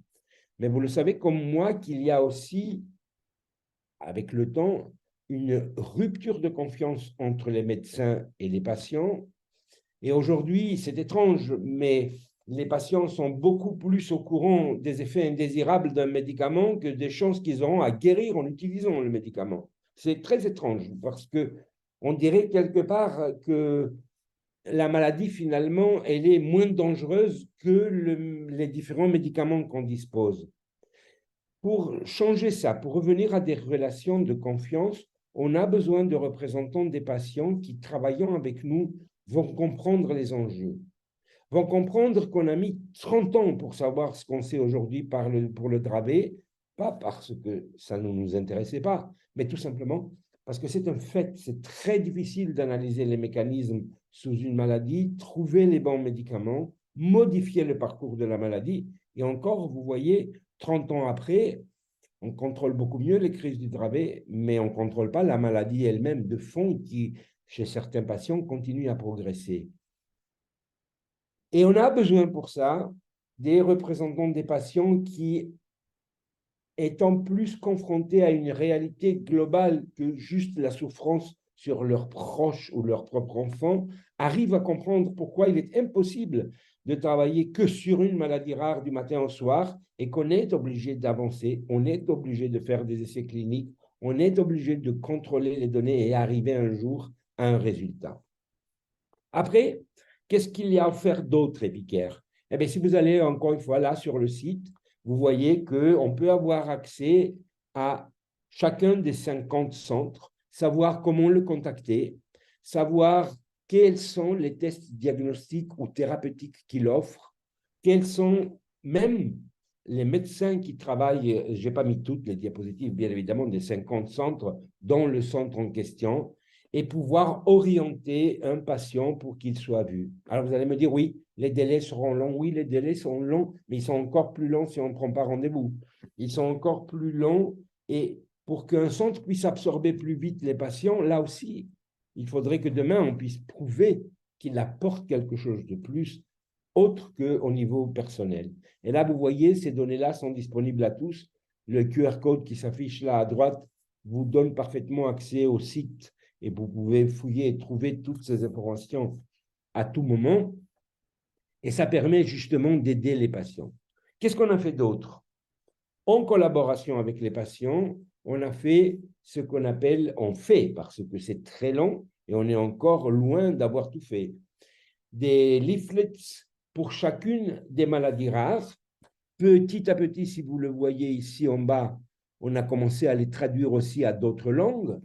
Mais vous le savez comme moi qu'il y a aussi, avec le temps, une rupture de confiance entre les médecins et les patients. Et aujourd'hui, c'est étrange, mais les patients sont beaucoup plus au courant des effets indésirables d'un médicament que des chances qu'ils auront à guérir en utilisant le médicament. C'est très étrange parce qu'on dirait quelque part que la maladie, finalement, elle est moins dangereuse que les différents médicaments qu'on dispose. Pour changer ça, pour revenir à des relations de confiance, on a besoin de représentants des patients qui, travaillant avec nous, vont comprendre les enjeux, vont comprendre qu'on a mis 30 ans pour savoir ce qu'on sait aujourd'hui pour le Dravet, pas parce que ça ne nous intéressait pas, mais tout simplement parce que c'est un fait, c'est très difficile d'analyser les mécanismes sous une maladie, trouver les bons médicaments, modifier le parcours de la maladie. Et encore, vous voyez, 30 ans après, on contrôle beaucoup mieux les crises du Dravet, mais on ne contrôle pas la maladie elle-même de fond qui, chez certains patients, continue à progresser. Et on a besoin pour ça des représentants des patients qui, étant plus confrontés à une réalité globale que juste la souffrance sur leurs proches ou leurs propres enfants, arrivent à comprendre pourquoi il est impossible de travailler que sur une maladie rare du matin au soir et qu'on est obligé d'avancer, on est obligé de faire des essais cliniques, on est obligé de contrôler les données et arriver un jour à un résultat. Après, qu'est-ce qu'il y a à faire d'autre, Epicare? Eh bien, si vous allez encore une fois là sur le site, vous voyez qu'on peut avoir accès à chacun des 50 centres, savoir comment le contacter, savoir quels sont les tests diagnostiques ou thérapeutiques qu'il offre, quels sont même les médecins qui travaillent, je n'ai pas mis toutes les diapositives, bien évidemment, des 50 centres, dont le centre en question, et pouvoir orienter un patient pour qu'il soit vu. Alors, vous allez me dire, oui, les délais seront longs. Oui, les délais sont longs, mais ils sont encore plus longs si on ne prend pas rendez-vous. Ils sont encore plus longs et pour qu'un centre puisse absorber plus vite les patients, là aussi, il faudrait que demain, on puisse prouver qu'il apporte quelque chose de plus autre qu'au niveau personnel. Et là, vous voyez, ces données-là sont disponibles à tous. Le QR code qui s'affiche là à droite vous donne parfaitement accès au site et vous pouvez fouiller et trouver toutes ces informations à tout moment. Et ça permet justement d'aider les patients. Qu'est-ce qu'on a fait d'autre? En collaboration avec les patients, on a fait ce qu'on appelle, on fait, parce que c'est très long et on est encore loin d'avoir tout fait, des leaflets pour chacune des maladies rares. Petit à petit, si vous le voyez ici en bas, on a commencé à les traduire aussi à d'autres langues.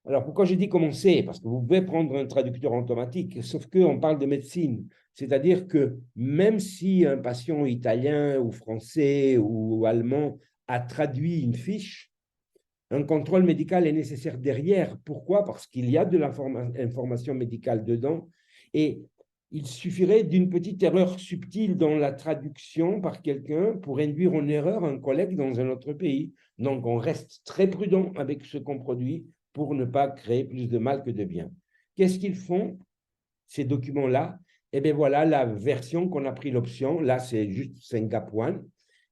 Alors, pourquoi j'ai dit commencer? Parce que vous pouvez prendre un traducteur automatique, sauf qu'on parle de médecine. C'est-à-dire que même si un patient italien ou français ou allemand a traduit une fiche, un contrôle médical est nécessaire derrière. Pourquoi? Parce qu'il y a de l'information médicale dedans et il suffirait d'une petite erreur subtile dans la traduction par quelqu'un pour induire en erreur un collègue dans un autre pays. Donc, on reste très prudent avec ce qu'on produit pour ne pas créer plus de mal que de bien. Qu'est-ce qu'ils font, ces documents-là? Eh bien, voilà la version qu'on a pris l'option. Là, c'est juste Singapour.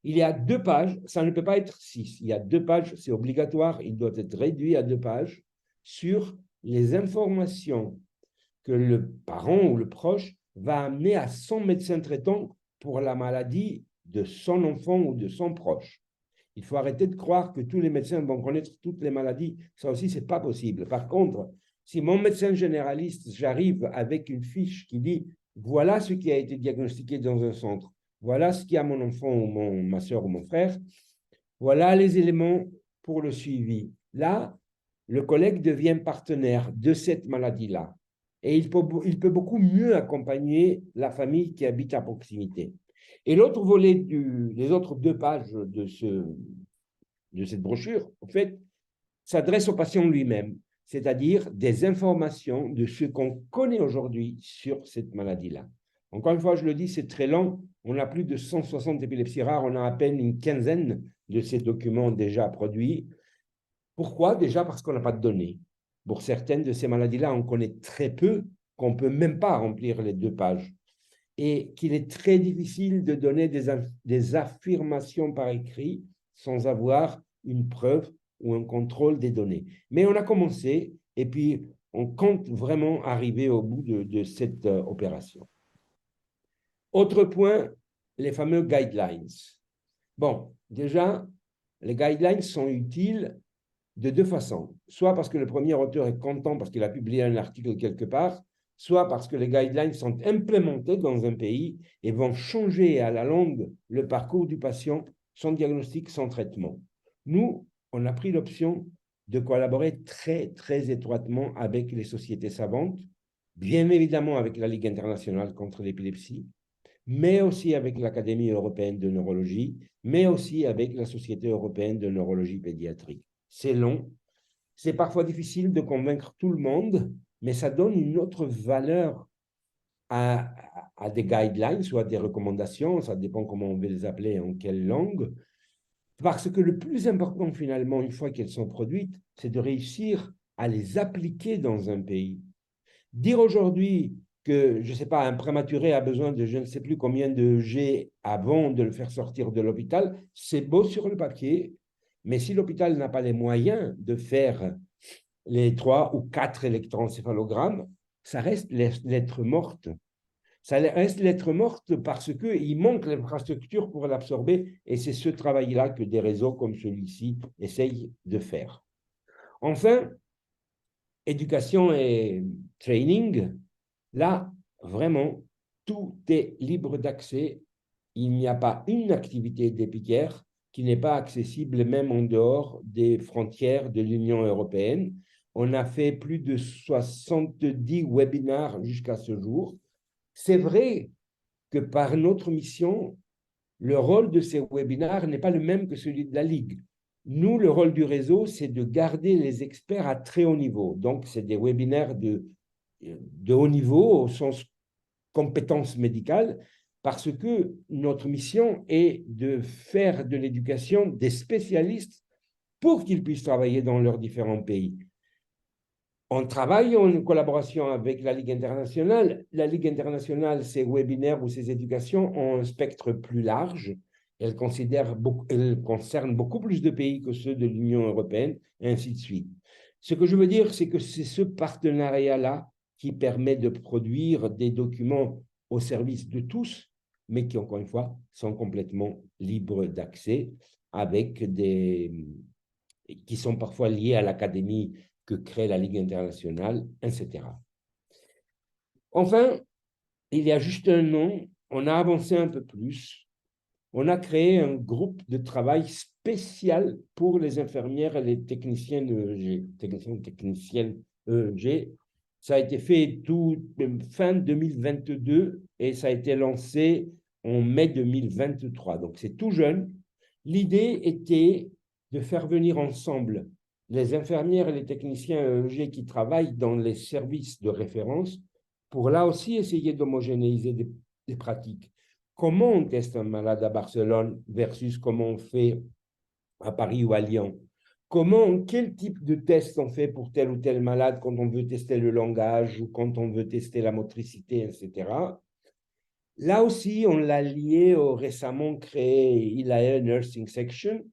Il y a 2 pages, ça ne peut pas être 6. Il y a 2 pages, c'est obligatoire, il doit être réduit à 2 pages sur les informations que le parent ou le proche va amener à son médecin traitant pour la maladie de son enfant ou de son proche. Il faut arrêter de croire que tous les médecins vont connaître toutes les maladies. Ça aussi, ce n'est pas possible. Par contre, si mon médecin généraliste, j'arrive avec une fiche qui dit « Voilà ce qui a été diagnostiqué dans un centre. Voilà ce qu'il y a mon enfant ou ma soeur ou mon frère. Voilà les éléments pour le suivi. » Là, le collègue devient partenaire de cette maladie-là. Et il peut beaucoup mieux accompagner la famille qui habite à proximité. Et l'autre volet, les autres 2 pages de cette brochure, en fait, s'adresse au patient lui-même, c'est-à-dire des informations de ce qu'on connaît aujourd'hui sur cette maladie-là. Encore une fois, je le dis, c'est très long. On a plus de 160 épilepsies rares, on a à peine une quinzaine de ces documents déjà produits. Pourquoi? Déjà parce qu'on n'a pas de données. Pour certaines de ces maladies-là, on connaît très peu, qu'on ne peut même pas remplir les 2 pages. Et qu'il est très difficile de donner des affirmations par écrit sans avoir une preuve ou un contrôle des données. Mais on a commencé et puis on compte vraiment arriver au bout de cette opération. Autre point, les fameux guidelines. Bon, déjà, les guidelines sont utiles de 2 façons. Soit parce que le premier auteur est content parce qu'il a publié un article quelque part, soit parce que les guidelines sont implémentés dans un pays et vont changer à la longue le parcours du patient, son diagnostic, son traitement. Nous, on a pris l'option de collaborer très, très étroitement avec les sociétés savantes, bien évidemment avec la Ligue internationale contre l'épilepsie, mais aussi avec l'Académie européenne de neurologie, mais aussi avec la Société européenne de neurologie pédiatrique. C'est long, c'est parfois difficile de convaincre tout le monde, mais ça donne une autre valeur à des guidelines, soit des recommandations, ça dépend comment on veut les appeler, en quelle langue, parce que le plus important finalement, une fois qu'elles sont produites, c'est de réussir à les appliquer dans un pays. Dire aujourd'hui que, je ne sais pas, un prématuré a besoin de je ne sais plus combien de G avant de le faire sortir de l'hôpital, c'est beau sur le papier, mais si l'hôpital n'a pas les moyens de faire les 3 ou 4 électroencéphalogrammes, ça reste lettre morte. Ça reste lettre morte parce qu'il manque l'infrastructure pour l'absorber et c'est ce travail-là que des réseaux comme celui-ci essayent de faire. Enfin, éducation et training, là, vraiment, tout est libre d'accès. Il n'y a pas une activité d'Epicare qui n'est pas accessible même en dehors des frontières de l'Union européenne. On a fait plus de 70 webinaires jusqu'à ce jour. C'est vrai que par notre mission, le rôle de ces webinaires n'est pas le même que celui de la Ligue. Nous, le rôle du réseau, c'est de garder les experts à très haut niveau. Donc, c'est des webinaires de haut niveau au sens compétences médicales, parce que notre mission est de faire de l'éducation des spécialistes pour qu'ils puissent travailler dans leurs différents pays. On travaille en collaboration avec la Ligue internationale. La Ligue internationale, ses webinaires ou ses éducations ont un spectre plus large. Elle concerne beaucoup plus de pays que ceux de l'Union européenne, et ainsi de suite. Ce que je veux dire, c'est que c'est ce partenariat-là qui permet de produire des documents au service de tous, mais qui, encore une fois, sont complètement libres d'accès, qui sont parfois liés à l'académie que crée la Ligue internationale, etc. Enfin, il y a juste un an, on a avancé un peu plus. On a créé un groupe de travail spécial pour les infirmières et les techniciennes EEG. Ça a été fait fin 2022 et ça a été lancé en mai 2023. Donc, c'est tout jeune. L'idée était de faire venir ensemble les infirmières et les techniciens EEG qui travaillent dans les services de référence pour là aussi essayer d'homogénéiser des pratiques. Comment on teste un malade à Barcelone versus comment on fait à Paris ou à Lyon? Quel type de test on fait pour tel ou tel malade quand on veut tester le langage ou quand on veut tester la motricité, etc. Là aussi, on l'a lié au récemment créé ILAE Nursing Section,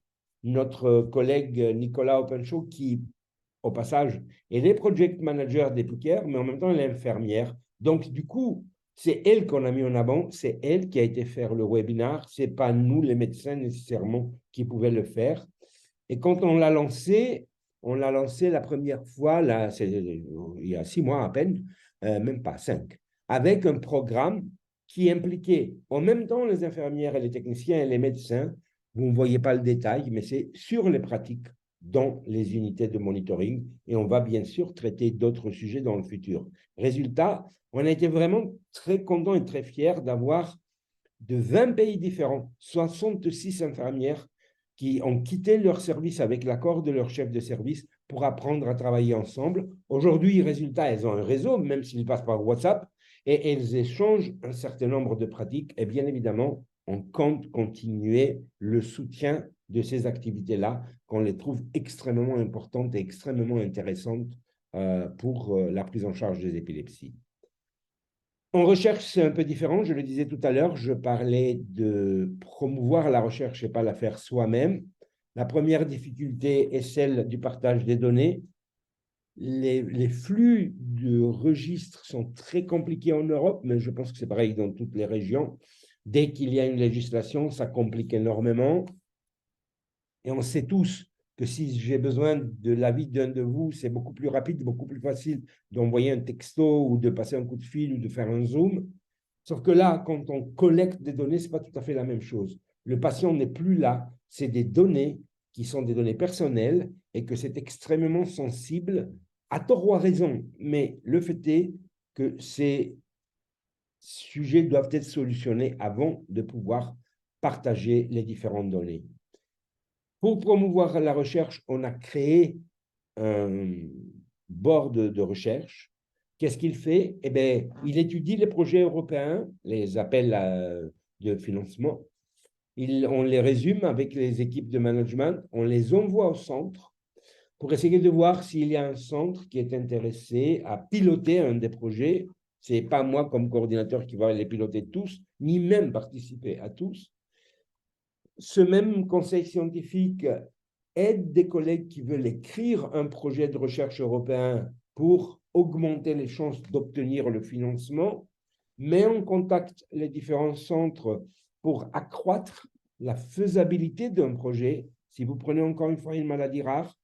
notre collègue Nicolas Openshaw, qui, au passage, est le project manager d'Epicare, mais en même temps, elle est infirmière. Donc, du coup, c'est elle qu'on a mis en avant, c'est elle qui a été faire le webinaire, ce n'est pas nous, les médecins, nécessairement, qui pouvaient le faire. Et quand on l'a lancé la première fois, là, il y a 6 mois à peine, même pas 5, avec un programme qui impliquait en même temps les infirmières et les techniciens et les médecins. Vous ne voyez pas le détail, mais c'est sur les pratiques dans les unités de monitoring et on va bien sûr traiter d'autres sujets dans le futur. Résultat, on a été vraiment très contents et très fiers d'avoir de 20 pays différents, 66 infirmières qui ont quitté leur service avec l'accord de leur chef de service pour apprendre à travailler ensemble. Aujourd'hui, résultat, elles ont un réseau, même s'ils passent par WhatsApp, et elles échangent un certain nombre de pratiques. Et bien évidemment, on compte continuer le soutien de ces activités-là, qu'on les trouve extrêmement importantes et extrêmement intéressantes pour la prise en charge des épilepsies. En recherche, c'est un peu différent. Je le disais tout à l'heure, je parlais de promouvoir la recherche et pas la faire soi-même. La première difficulté est celle du partage des données. Les flux de registres sont très compliqués en Europe, mais je pense que c'est pareil dans toutes les régions. Dès qu'il y a une législation, ça complique énormément. Et on sait tous que si j'ai besoin de l'avis d'un de vous, c'est beaucoup plus rapide, beaucoup plus facile d'envoyer un texto ou de passer un coup de fil ou de faire un Zoom. Sauf que là, quand on collecte des données, ce n'est pas tout à fait la même chose. Le patient n'est plus là, c'est des données qui sont des données personnelles et que c'est extrêmement sensible, à tort ou à raison. Mais le fait est que ces sujets doivent être solutionnés avant de pouvoir partager les différentes données. Pour promouvoir la recherche, on a créé un board de recherche. Qu'est-ce qu'il fait? Eh bien, il étudie les projets européens, les appels de financement. On les résume avec les équipes de management, on les envoie au centre pour essayer de voir s'il y a un centre qui est intéressé à piloter un des projets. Ce n'est pas moi comme coordinateur qui va les piloter tous, ni même participer à tous. Ce même conseil scientifique aide des collègues qui veulent écrire un projet de recherche européen pour augmenter les chances d'obtenir le financement, met en contact les différents centres pour accroître la faisabilité d'un projet. Si vous prenez encore une fois une maladie rare,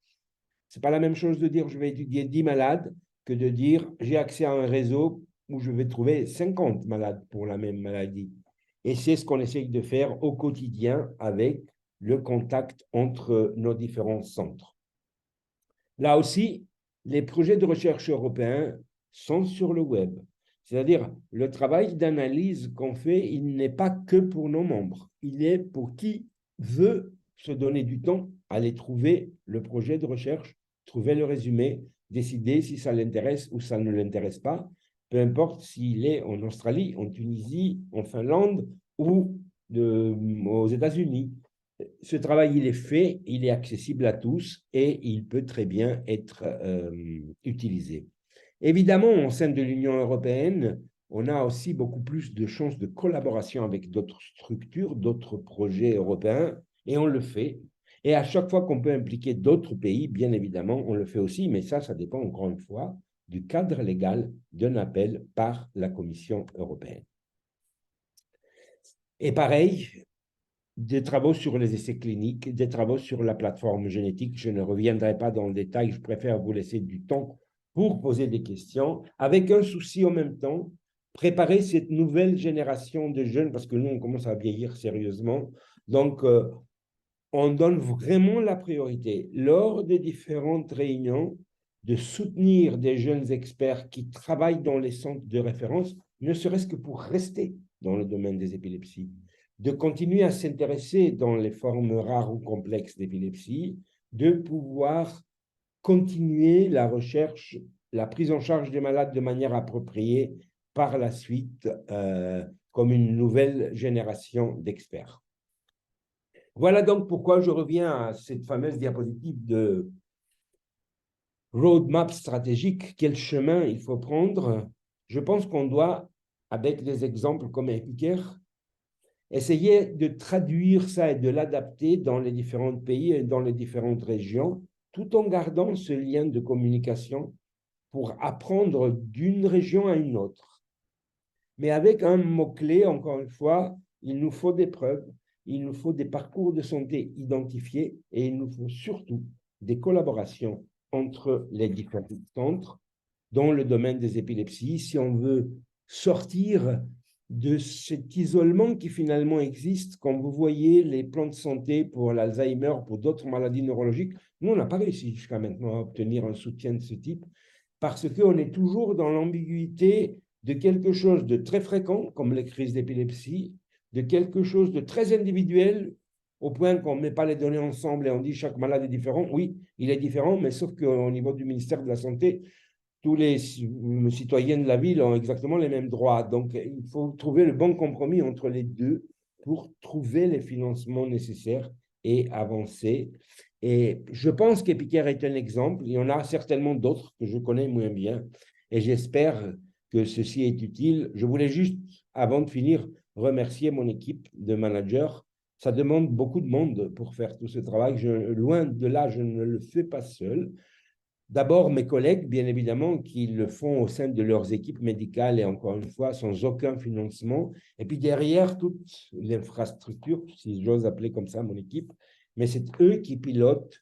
ce n'est pas la même chose de dire je vais étudier 10 malades que de dire j'ai accès à un réseau où je vais trouver 50 malades pour la même maladie. Et c'est ce qu'on essaye de faire au quotidien avec le contact entre nos différents centres. Là aussi, les projets de recherche européens sont sur le web. C'est-à-dire, le travail d'analyse qu'on fait, il n'est pas que pour nos membres. Il est pour qui veut se donner du temps, aller trouver le projet de recherche, trouver le résumé, décider si ça l'intéresse ou ça ne l'intéresse pas, peu importe s'il est en Australie, en Tunisie, en Finlande ou aux États-Unis. Ce travail, il est fait, il est accessible à tous et il peut très bien être utilisé. Évidemment, au sein de l'Union européenne, on a aussi beaucoup plus de chances de collaboration avec d'autres structures, d'autres projets européens, et on le fait. Et à chaque fois qu'on peut impliquer d'autres pays, bien évidemment, on le fait aussi, mais ça dépend encore une fois du cadre légal d'un appel par la Commission européenne. Et pareil, des travaux sur les essais cliniques, des travaux sur la plateforme génétique. Je ne reviendrai pas dans le détail, je préfère vous laisser du temps pour poser des questions, avec un souci en même temps, préparer cette nouvelle génération de jeunes, parce que nous, on commence à vieillir sérieusement. Donc, on donne vraiment la priorité, lors des différentes réunions, de soutenir des jeunes experts qui travaillent dans les centres de référence, ne serait-ce que pour rester dans le domaine des épilepsies, de continuer à s'intéresser dans les formes rares ou complexes d'épilepsie, de pouvoir continuer la recherche, la prise en charge des malades de manière appropriée par la suite, comme une nouvelle génération d'experts. Voilà donc pourquoi je reviens à cette fameuse diapositive de roadmap stratégique. Quel chemin il faut prendre? Je pense qu'on doit, avec des exemples comme Epicare, essayer de traduire ça et de l'adapter dans les différents pays et dans les différentes régions, tout en gardant ce lien de communication pour apprendre d'une région à une autre. Mais avec un mot-clé, encore une fois, il nous faut des preuves, il nous faut des parcours de santé identifiés et il nous faut surtout des collaborations entre les différents centres dans le domaine des épilepsies si on veut sortir de cet isolement qui finalement existe. Quand vous voyez les plans de santé pour l'Alzheimer, pour d'autres maladies neurologiques, nous, on n'a pas réussi jusqu'à maintenant à obtenir un soutien de ce type parce qu'on est toujours dans l'ambiguïté de quelque chose de très fréquent, comme les crises d'épilepsie, de quelque chose de très individuel, au point qu'on ne met pas les données ensemble et on dit chaque malade est différent. Oui, il est différent, mais sauf qu'au niveau du ministère de la Santé, tous les citoyens de la ville ont exactement les mêmes droits. Donc, il faut trouver le bon compromis entre les deux pour trouver les financements nécessaires et avancer. Et je pense qu'Epicare est un exemple. Il y en a certainement d'autres que je connais moins bien. Et j'espère que ceci est utile. Je voulais juste, avant de finir, remercier mon équipe de managers. Ça demande beaucoup de monde pour faire tout ce travail. Loin de là, je ne le fais pas seul. D'abord, mes collègues, bien évidemment, qui le font au sein de leurs équipes médicales et encore une fois, sans aucun financement. Et puis derrière, toute l'infrastructure, si j'ose appeler comme ça mon équipe, mais c'est eux qui pilotent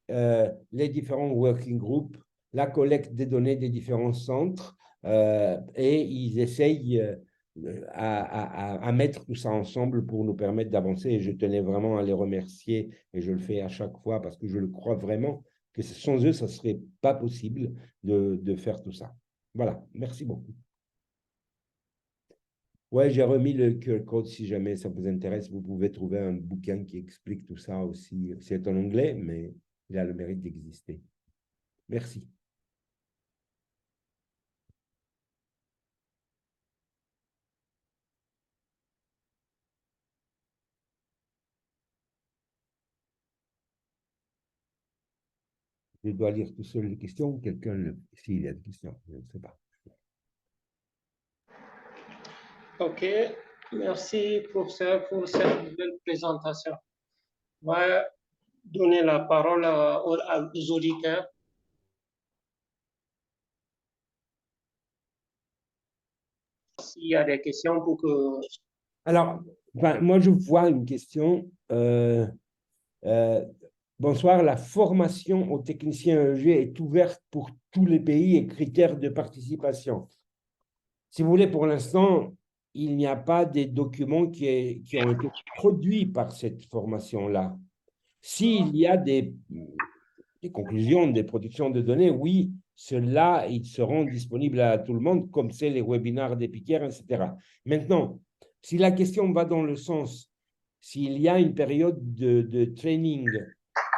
les différents working groups, la collecte des données des différents centres et ils essayent à mettre tout ça ensemble pour nous permettre d'avancer. Et je tenais vraiment à les remercier et je le fais à chaque fois parce que je le crois vraiment que sans eux, ça ne serait pas possible de faire tout ça. Voilà, merci beaucoup. Ouais, j'ai remis le QR code si jamais ça vous intéresse. Vous pouvez trouver un bouquin qui explique tout ça aussi. C'est en anglais, mais il a le mérite d'exister. Merci. Je dois lire tout seul les questions. Quelqu'un, s'il y a des questions, je ne sais pas. OK. Merci, professeur, pour cette nouvelle présentation. Ouais, donner la parole aux auditeurs. S'il y a des questions pour que... Alors, moi, je vois une question. Bonsoir, la formation aux techniciens EEG est ouverte pour tous les pays et critères de participation. Si vous voulez, pour l'instant, il n'y a pas des documents qui ont été produits par cette formation-là. S'il y a des conclusions, des productions de données, oui, ceux-là, ils seront disponibles à tout le monde, comme c'est les webinaires d'Epicure, etc. Maintenant, si la question va dans le sens, s'il y a une période de training,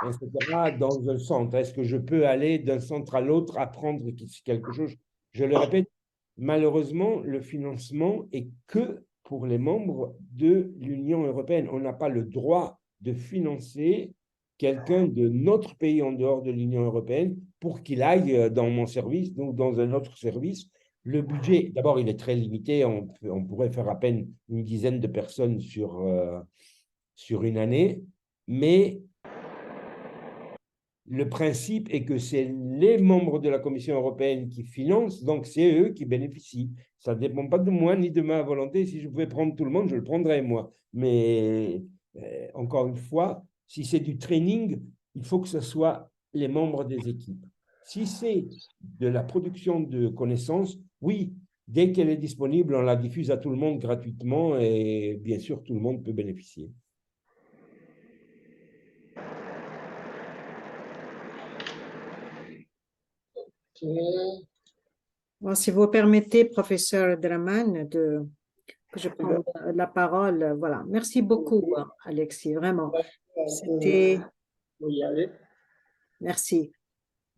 etc., dans un centre, est-ce que je peux aller d'un centre à l'autre apprendre quelque chose? Je le répète, malheureusement, le financement est que pour les membres de l'Union européenne. On n'a pas le droit de financer quelqu'un de notre pays en dehors de l'Union européenne pour qu'il aille dans mon service, donc dans un autre service. Le budget, d'abord, il est très limité. On pourrait faire à peine une dizaine de personnes sur une année, mais le principe est que c'est les membres de la Commission européenne qui financent, donc c'est eux qui bénéficient. Ça ne dépend pas de moi ni de ma volonté. Si je pouvais prendre tout le monde, je le prendrais moi. Mais encore une fois, si c'est du training, il faut que ce soit les membres des équipes. Si c'est de la production de connaissances, oui, dès qu'elle est disponible, on la diffuse à tout le monde gratuitement et bien sûr, tout le monde peut bénéficier. Bon, si vous permettez, professeur Draman, que je prenne la parole. Voilà. Merci beaucoup, Alexis, vraiment. Merci.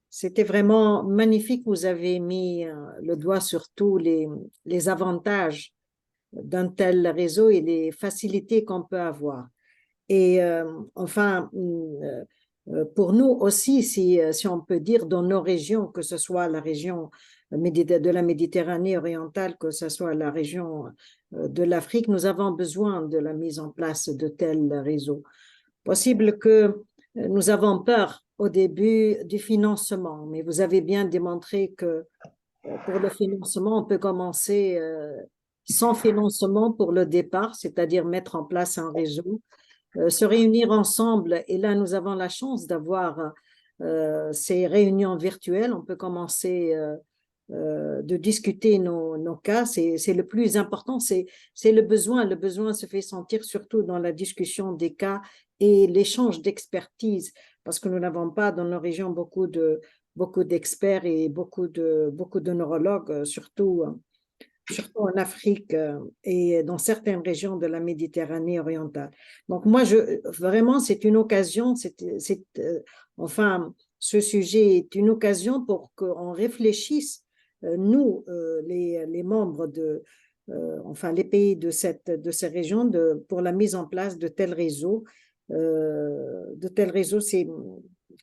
C'était vraiment magnifique. Vous avez mis le doigt sur tous les avantages d'un tel réseau et les facilités qu'on peut avoir. Et enfin, pour nous aussi, si on peut dire, dans nos régions, que ce soit la région de la Méditerranée orientale, que ce soit la région de l'Afrique, nous avons besoin de la mise en place de tels réseaux. Possible que nous avons peur au début du financement, mais vous avez bien démontré que pour le financement, on peut commencer sans financement pour le départ, c'est-à-dire mettre en place un réseau, se réunir ensemble. Et là, nous avons la chance d'avoir ces réunions virtuelles. On peut commencer de discuter nos cas. C'est le plus important, c'est le besoin. Le besoin se fait sentir surtout dans la discussion des cas et l'échange d'expertise, parce que nous n'avons pas dans nos régions beaucoup d'experts et beaucoup de neurologues, surtout en Afrique et dans certaines régions de la Méditerranée orientale. Donc moi, vraiment, c'est une occasion, enfin, ce sujet est une occasion pour qu'on réfléchisse, nous, les membres enfin, les pays de ces régions, pour la mise en place de tels réseaux. C'est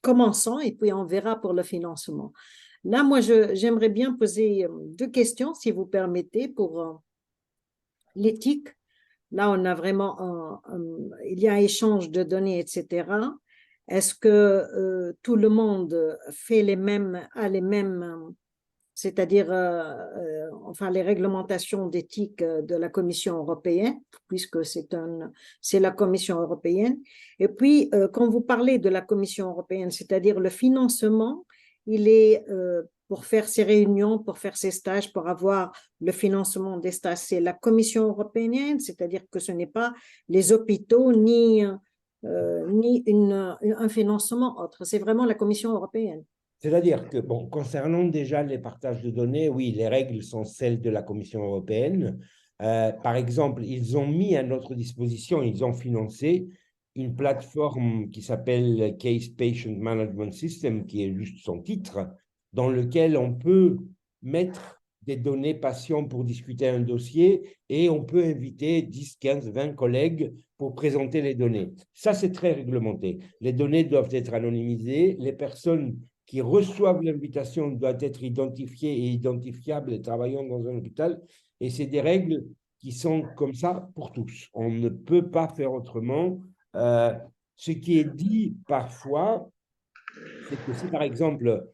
commençant et puis on verra pour le financement. Là, moi, j'aimerais bien poser deux questions, si vous permettez, pour l'éthique. Là, on a vraiment il y a un échange de données, etc. Est-ce que tout le monde fait a les mêmes, c'est-à-dire enfin les réglementations d'éthique de la Commission européenne, puisque c'est la Commission européenne. Et puis, quand vous parlez de la Commission européenne, c'est-à-dire le financement, il est pour faire ces réunions, pour faire ces stages, pour avoir le financement des stages, c'est la Commission européenne, c'est-à-dire que ce n'est pas les hôpitaux ni un financement autre, c'est vraiment la Commission européenne. C'est-à-dire que, bon, concernant déjà les partages de données, oui, les règles sont celles de la Commission européenne. Par exemple, ils ont mis à notre disposition, ils ont financé une plateforme qui s'appelle Case Patient Management System, qui est juste son titre, dans lequel on peut mettre des données patients pour discuter un dossier et on peut inviter 10, 15, 20 collègues pour présenter les données. Ça, c'est très réglementé. Les données doivent être anonymisées. Les personnes qui reçoivent l'invitation doivent être identifiées et identifiables travaillant dans un hôpital. Et c'est des règles qui sont comme ça pour tous. On ne peut pas faire autrement. Ce qui est dit parfois, c'est que si, par exemple,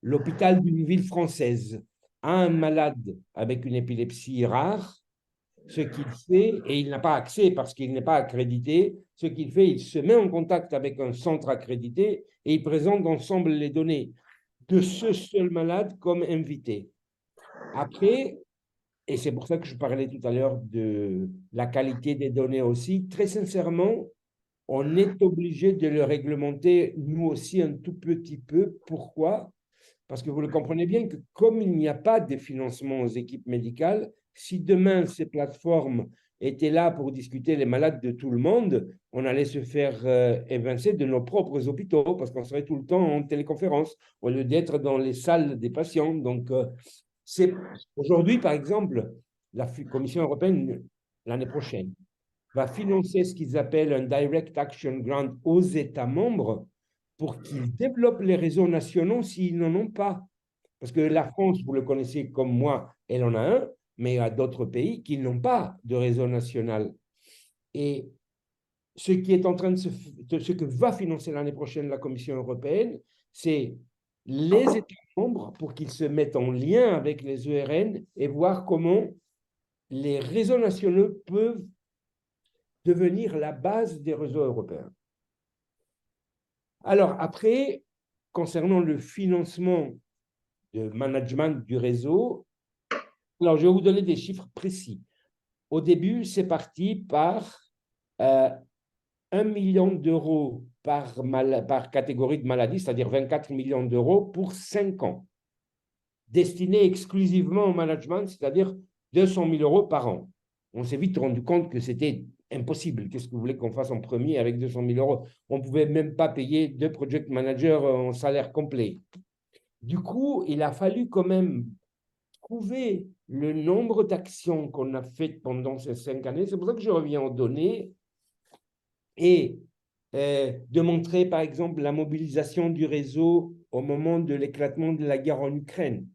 l'hôpital d'une ville française a un malade avec une épilepsie rare, ce qu'il fait, et il n'a pas accès parce qu'il n'est pas accrédité, ce qu'il fait, il se met en contact avec un centre accrédité et il présente ensemble les données de ce seul malade comme invité. Après, et c'est pour ça que je parlais tout à l'heure de la qualité des données aussi, très sincèrement, on est obligé de le réglementer, nous aussi, un tout petit peu. Pourquoi? Parce que vous le comprenez bien que comme il n'y a pas de financement aux équipes médicales, si demain ces plateformes étaient là pour discuter les malades de tout le monde, on allait se faire évincer de nos propres hôpitaux parce qu'on serait tout le temps en téléconférence au lieu d'être dans les salles des patients. Donc, aujourd'hui, par exemple, la Commission européenne, l'année prochaine, va financer ce qu'ils appellent un Direct Action Grant aux États membres pour qu'ils développent les réseaux nationaux s'ils n'en ont pas. Parce que la France, vous le connaissez comme moi, elle en a un, mais il y a d'autres pays qui n'ont pas de réseau national. Et ce qui est en train ce que va financer l'année prochaine la Commission européenne, c'est les États membres pour qu'ils se mettent en lien avec les ERN et voir comment les réseaux nationaux peuvent devenir la base des réseaux européens. Alors après, concernant le financement de management du réseau, alors je vais vous donner des chiffres précis. Au début, c'est parti par 1 million d'euros par catégorie de maladie, c'est-à-dire 24 millions d'euros pour 5 ans, destinés exclusivement au management, c'est-à-dire 200 000 euros par an. On s'est vite rendu compte que c'était impossible. Qu'est-ce que vous voulez qu'on fasse en premier avec 200 000 euros? On ne pouvait même pas payer 2 project managers en salaire complet. Du coup, il a fallu quand même trouver le nombre d'actions qu'on a faites pendant ces 5 années. C'est pour ça que je reviens aux données et de montrer, par exemple, la mobilisation du réseau au moment de l'éclatement de la guerre en Ukraine.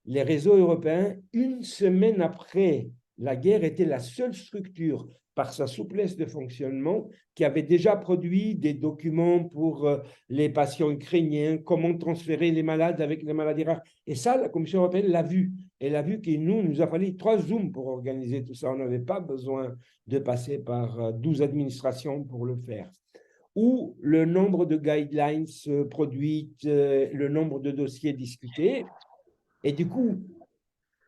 Les réseaux européens, une semaine après la guerre, étaient la seule structure, par sa souplesse de fonctionnement, qui avait déjà produit des documents pour les patients ukrainiens, comment transférer les malades avec les maladies rares. Et ça, la Commission européenne l'a vu. Elle a vu qu'il nous a fallu 3 Zooms pour organiser tout ça. On n'avait pas besoin de passer par 12 administrations pour le faire. Ou le nombre de guidelines produites, le nombre de dossiers discutés. Et du coup,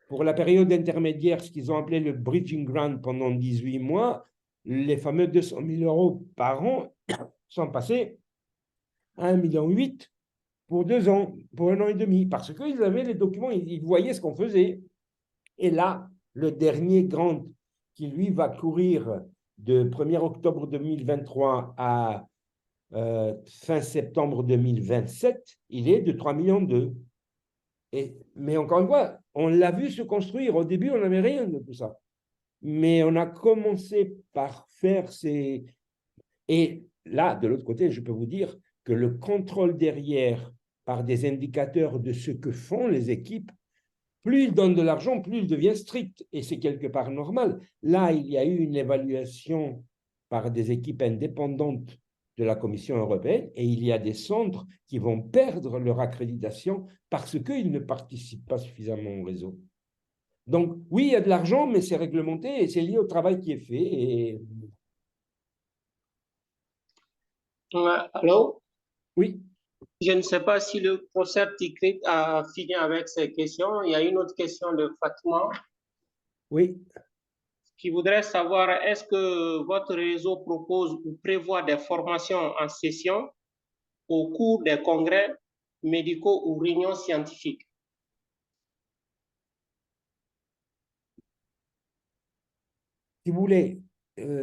pour la période intermédiaire, ce qu'ils ont appelé le Bridging Grant pendant 18 mois, les fameux 200 000 euros par an sont passés à 1,8 million pour 2 ans, pour 1 an et demi, parce qu'ils avaient les documents, ils voyaient ce qu'on faisait. Et là, le dernier grant qui, lui, va courir de 1er octobre 2023 à fin septembre 2027, il est de 3,2 millions. Mais encore une fois, on l'a vu se construire. Au début, on n'avait rien de tout ça. Mais on a commencé par faire ces... Et là, de l'autre côté, je peux vous dire que le contrôle derrière par des indicateurs de ce que font les équipes, plus ils donnent de l'argent, plus il devient strict. Et c'est quelque part normal. Là, il y a eu une évaluation par des équipes indépendantes de la Commission européenne et il y a des centres qui vont perdre leur accréditation parce qu'ils ne participent pas suffisamment au réseau. Donc, oui, il y a de l'argent, mais c'est réglementé et c'est lié au travail qui est fait. Et... Allô? Oui. Je ne sais pas si le professeur Tikrit a fini avec ses questions. Il y a une autre question de Fatima. Oui. Qui voudrait savoir, est-ce que votre réseau propose ou prévoit des formations en session au cours des congrès médicaux ou réunions scientifiques? Si vous voulez,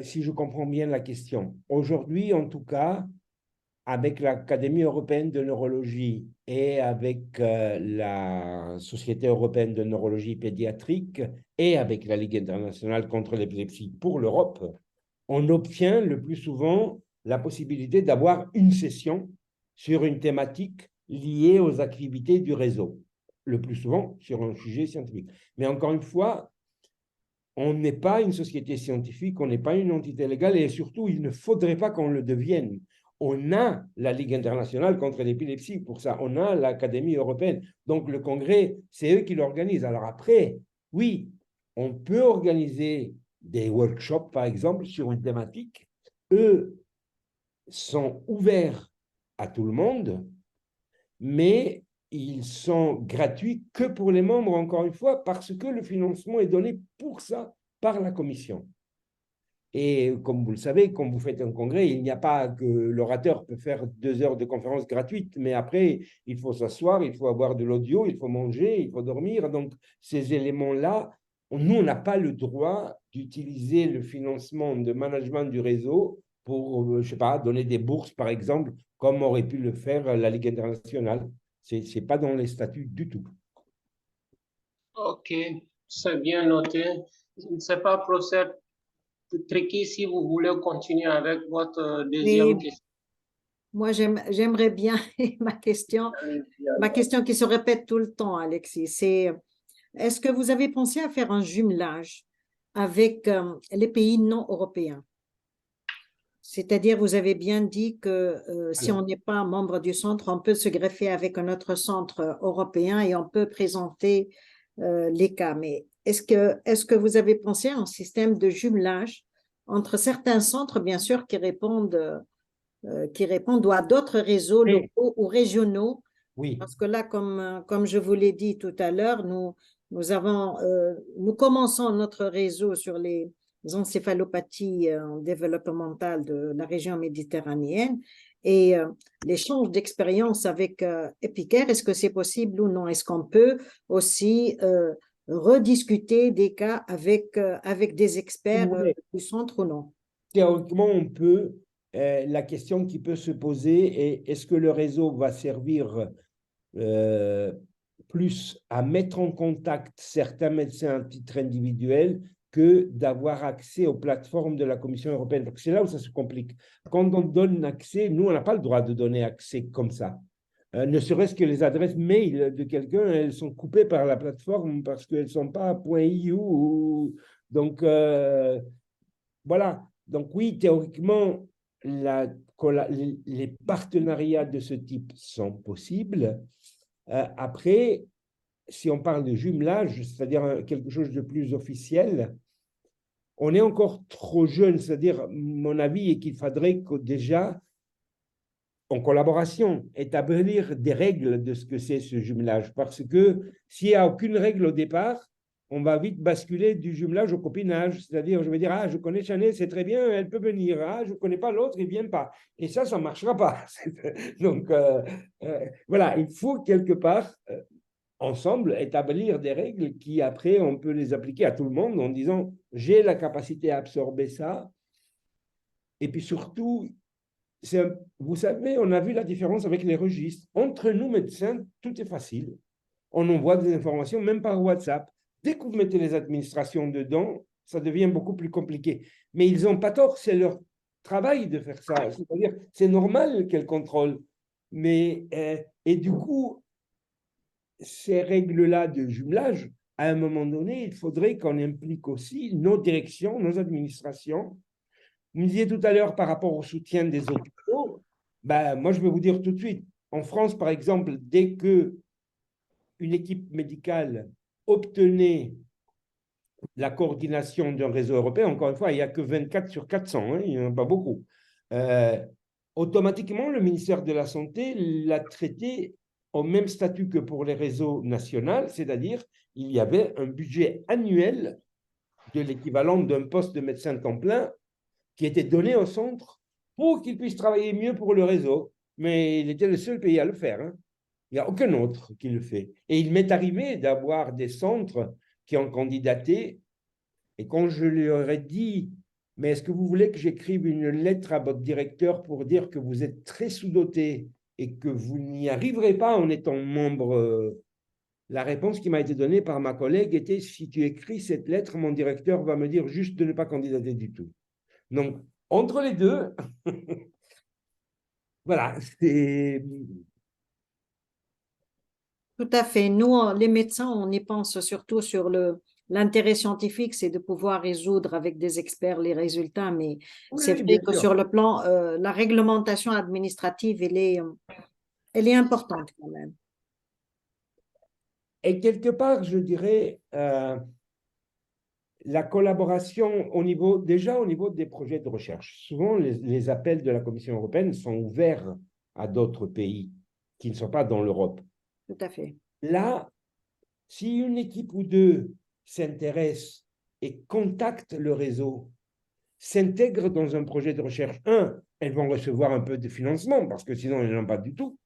si je comprends bien la question, aujourd'hui, en tout cas, avec l'Académie européenne de neurologie et avec la Société européenne de neurologie pédiatrique et avec la Ligue internationale contre l'épilepsie pour l'Europe, on obtient le plus souvent la possibilité d'avoir une session sur une thématique liée aux activités du réseau, le plus souvent sur un sujet scientifique. Mais encore une fois, on n'est pas une société scientifique, on n'est pas une entité légale et surtout, il ne faudrait pas qu'on le devienne. On a la Ligue internationale contre l'épilepsie pour ça, on a l'Académie européenne. Donc, le congrès, c'est eux qui l'organisent. Alors après, oui, on peut organiser des workshops, par exemple, sur une thématique. Eux sont ouverts à tout le monde, mais ils sont gratuits que pour les membres, encore une fois, parce que le financement est donné pour ça par la Commission. Et comme vous le savez, quand vous faites un congrès, il n'y a pas que l'orateur peut faire 2 heures de conférence gratuite, mais après, il faut s'asseoir, il faut avoir de l'audio, il faut manger, il faut dormir. Donc, ces éléments-là, nous, on n'a pas le droit d'utiliser le financement de management du réseau pour, je ne sais pas, donner des bourses, par exemple, comme aurait pu le faire la Ligue internationale. Ce n'est pas dans les statuts du tout. OK, c'est bien noté. Je ne sais pas, professeur Tricky, si vous voulez continuer avec votre deuxième Et question. moi, j'aimerais bien ma question qui se répète tout le temps, Alexis, c'est est-ce que vous avez pensé à faire un jumelage avec les pays non européens? C'est-à-dire, vous avez bien dit que si on n'est pas membre du centre, on peut se greffer avec un autre centre européen et on peut présenter les cas. Mais est-ce que vous avez pensé à un système de jumelage entre certains centres, bien sûr, qui répondent ou à d'autres réseaux Oui. locaux ou régionaux? Oui. Parce que là, comme je vous l'ai dit tout à l'heure, nous commençons notre réseau sur les encéphalopathies développementales de la région méditerranéenne et l'échange d'expériences avec Epicare, est-ce que c'est possible ou non? Est-ce qu'on peut aussi rediscuter des cas avec des experts du centre ou non? Théoriquement, on peut. La question qui peut se poser est, est-ce que le réseau va servir plus à mettre en contact certains médecins à titre individuel que d'avoir accès aux plateformes de la Commission européenne. Donc, c'est là où ça se complique. Quand on donne accès, nous, on n'a pas le droit de donner accès comme ça. Ne serait-ce que les adresses mail de quelqu'un, elles sont coupées par la plateforme parce qu'elles ne sont pas .eu. Donc, voilà. Donc, oui, théoriquement, les partenariats de ce type sont possibles. Après, si on parle de jumelage, c'est-à-dire quelque chose de plus officiel, on est encore trop jeune. C'est-à-dire, mon avis est qu'il faudrait que déjà, en collaboration, établir des règles de ce que c'est ce jumelage. Parce que s'il n'y a aucune règle au départ, on va vite basculer du jumelage au copinage. C'est-à-dire, je vais dire, ah, je connais Chanel, c'est très bien, elle peut venir. Ah, je ne connais pas l'autre, il ne vient pas. Et ça ne marchera pas. Donc, voilà, il faut quelque part, ensemble, établir des règles qui, après, on peut les appliquer à tout le monde en disant, j'ai la capacité à absorber ça. Et puis surtout, vous savez, on a vu la différence avec les registres. Entre nous, médecins, tout est facile. On envoie des informations, même par WhatsApp. Dès que vous mettez les administrations dedans, ça devient beaucoup plus compliqué. Mais ils n'ont pas tort, c'est leur travail de faire ça. C'est-à-dire, c'est normal qu'elles contrôlent. Mais, et du coup, ces règles-là de jumelage, à un moment donné, il faudrait qu'on implique aussi nos directions, nos administrations. Vous me disiez tout à l'heure par rapport au soutien des hôpitaux, ben, moi je vais vous dire tout de suite, en France par exemple, dès que une équipe médicale obtenait la coordination d'un réseau européen, encore une fois, il n'y a que 24 sur 400, hein, il n'y en a pas beaucoup, automatiquement le ministère de la Santé l'a traité au même statut que pour les réseaux nationaux, c'est-à-dire il y avait un budget annuel de l'équivalent d'un poste de médecin de temps plein qui était donné au centre pour qu'il puisse travailler mieux pour le réseau. Mais il était le seul pays à le faire. Hein. Il n'y a aucun autre qui le fait. Et il m'est arrivé d'avoir des centres qui ont candidaté. Et quand je leur ai dit, mais est-ce que vous voulez que j'écrive une lettre à votre directeur pour dire que vous êtes très sous-doté et que vous n'y arriverez pas en étant membre, la réponse qui m'a été donnée par ma collègue était, si tu écris cette lettre, mon directeur va me dire juste de ne pas candidater du tout. Donc, entre les deux, voilà, c'est... Tout à fait. Nous, les médecins, on y pense surtout sur le l'intérêt scientifique, c'est de pouvoir résoudre avec des experts les résultats, mais Oui, c'est oui, vrai bien que sûr. sur le plan, la réglementation administrative, elle est importante quand même. Et quelque part, je dirais, la collaboration déjà au niveau des projets de recherche. Souvent, les appels de la Commission européenne sont ouverts à d'autres pays qui ne sont pas dans l'Europe. Tout à fait. Là, si une équipe ou deux s'intéresse et contacte le réseau, s'intègre dans un projet de recherche, elles vont recevoir un peu de financement parce que sinon, elles n'en ont pas du tout.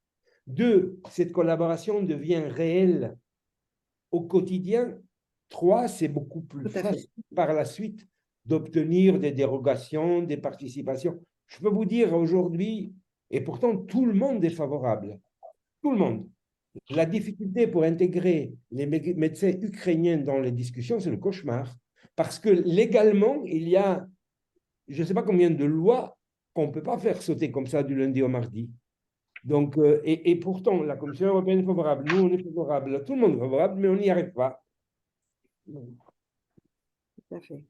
Deux, cette collaboration devient réelle au quotidien. Trois, c'est beaucoup plus Tout à fait. facile par la suite d'obtenir des dérogations, des participations. Je peux vous dire aujourd'hui, et pourtant tout le monde est favorable, tout le monde. La difficulté pour intégrer les médecins ukrainiens dans les discussions, c'est le cauchemar. Parce que légalement, il y a, je ne sais pas combien de lois qu'on ne peut pas faire sauter comme ça du lundi au mardi. Donc, et pourtant, la Commission européenne est favorable, nous, on est favorable, tout le monde est favorable, mais on n'y arrive pas. Tout à fait.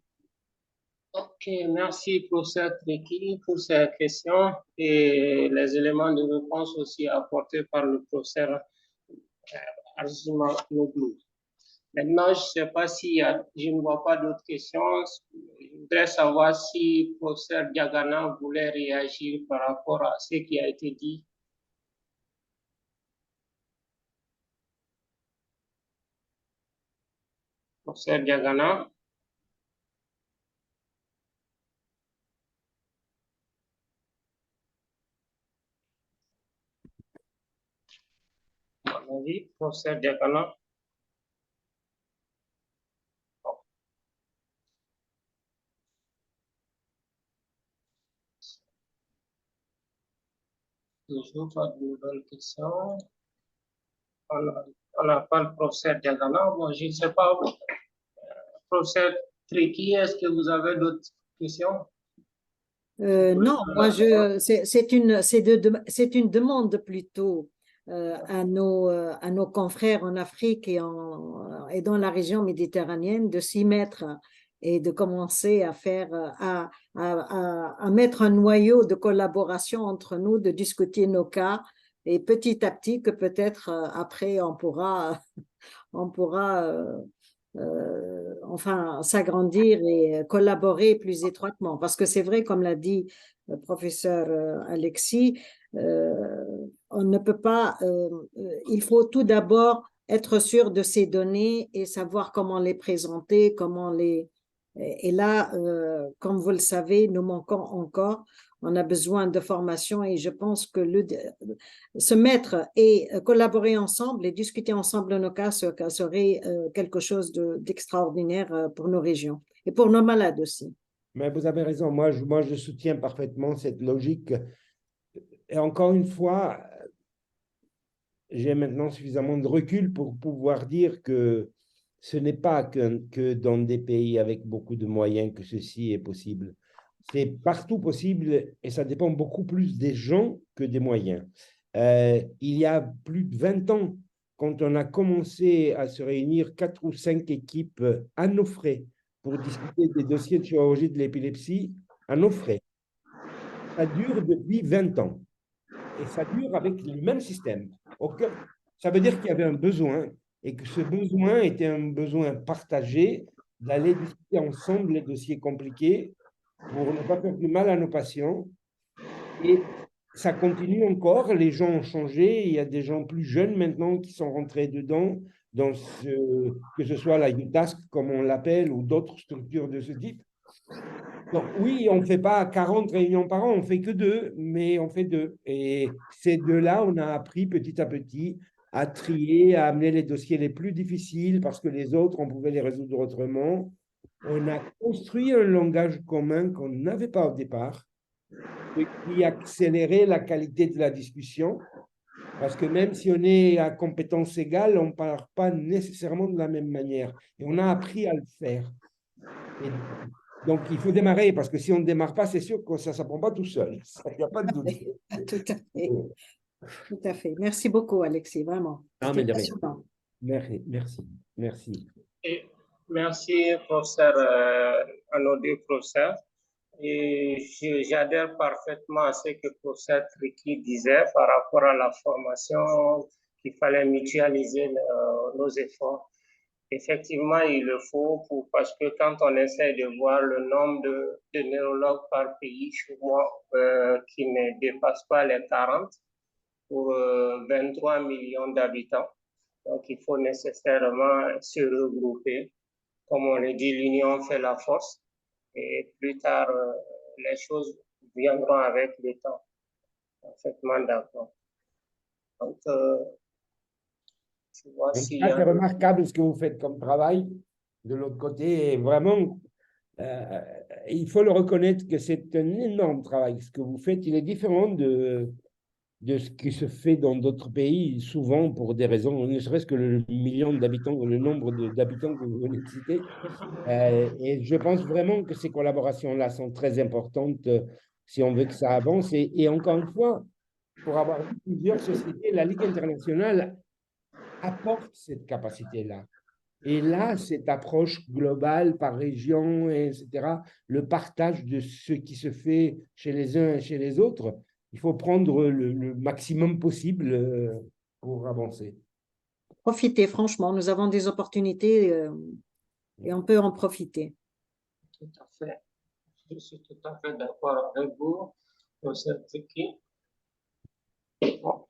Ok, merci pour cette équipe, pour ces questions et les éléments de réponse aussi apportés par le professeur Arzimanoglu. Maintenant, je ne sais pas je ne vois pas d'autres questions. Je voudrais savoir si le professeur Diagana voulait réagir par rapport à ce qui a été dit. Professeur Diagana. À mon avis, professeur Diagana. Toujours pas de nouvelles questions. On n'a pas le professeur Diagana. Bon, je ne sais pas. Professeur Triki, est-ce que vous avez d'autres questions? Non, moi, c'est une demande plutôt à nos confrères en Afrique et dans la région méditerranéenne de s'y mettre et de commencer à à mettre un noyau de collaboration entre nous, de discuter nos cas et petit à petit que peut-être après on pourra enfin s'agrandir et collaborer plus étroitement. Parce que c'est vrai, comme l'a dit le professeur Alexis, on ne peut pas, il faut tout d'abord être sûr de ces données et savoir comment les présenter, comment les... Et là, comme vous le savez, nous manquons encore. On a besoin de formation et je pense que se mettre et collaborer ensemble et discuter ensemble de nos cas serait quelque chose d'extraordinaire pour nos régions et pour nos malades aussi. Mais vous avez raison, moi, je soutiens parfaitement cette logique. Et encore une fois, j'ai maintenant suffisamment de recul pour pouvoir dire que ce n'est pas que dans des pays avec beaucoup de moyens que ceci est possible. C'est partout possible et ça dépend beaucoup plus des gens que des moyens. Il y a plus de 20 ans, quand on a commencé à se réunir 4 ou 5 équipes à nos frais pour discuter des dossiers de chirurgie de l'épilepsie, à nos frais, ça dure depuis 20 ans. Et ça dure avec le même système. Ça veut dire qu'il y avait un besoin et que ce besoin était un besoin partagé d'aller discuter ensemble les dossiers compliqués pour ne pas faire du mal à nos patients. Et ça continue encore, les gens ont changé, il y a des gens plus jeunes maintenant qui sont rentrés dedans, que ce soit la UTASC comme on l'appelle ou d'autres structures de ce type. Donc, oui, on ne fait pas 40 réunions par an, on ne fait que 2, mais on fait 2. Et ces 2-là, on a appris petit à petit à trier, à amener les dossiers les plus difficiles parce que les autres, on pouvait les résoudre autrement. On a construit un langage commun qu'on n'avait pas au départ, qui accélérait la qualité de la discussion, parce que même si on est à compétences égales, on ne parle pas nécessairement de la même manière. Et on a appris à le faire. Et donc, il faut démarrer, parce que si on ne démarre pas, c'est sûr que ça ne s'apprend pas tout seul. Il n'y a pas de doute. Tout à fait. Tout à fait. Merci beaucoup, Alexis, vraiment. Non, C'était mais de rien. passionnant. Merci. Merci. Et Merci, professeur, à nos deux professeurs. Et j'adhère parfaitement à ce que le professeur Triki disait par rapport à la formation, qu'il fallait mutualiser nos efforts. Effectivement, il le faut parce que quand on essaie de voir le nombre de neurologues par pays, chez moi, qui ne dépasse pas les 40 pour 23 millions d'habitants. Donc, il faut nécessairement se regrouper. Comme on le dit, l'union fait la force. Et plus tard, les choses viendront avec le temps. Parfaitement d'accord. Donc, tu vois s'il y a... C'est remarquable ce que vous faites comme travail. De l'autre côté, vraiment, il faut le reconnaître que c'est un énorme travail. Ce que vous faites, il est différent de ce qui se fait dans d'autres pays, souvent pour des raisons, ne serait-ce que le million d'habitants, le nombre d'habitants que vous venez de citer. Et je pense vraiment que ces collaborations-là sont très importantes si on veut que ça avance. Et encore une fois, pour avoir plusieurs sociétés, la Ligue internationale apporte cette capacité-là. Et là, cette approche globale par région, etc., le partage de ce qui se fait chez les uns et chez les autres, il faut prendre le maximum possible pour avancer. Profitez, franchement, nous avons des opportunités et on peut en profiter. Tout à fait. Je suis tout à fait d'accord avec vous, professeur Triki. Bon.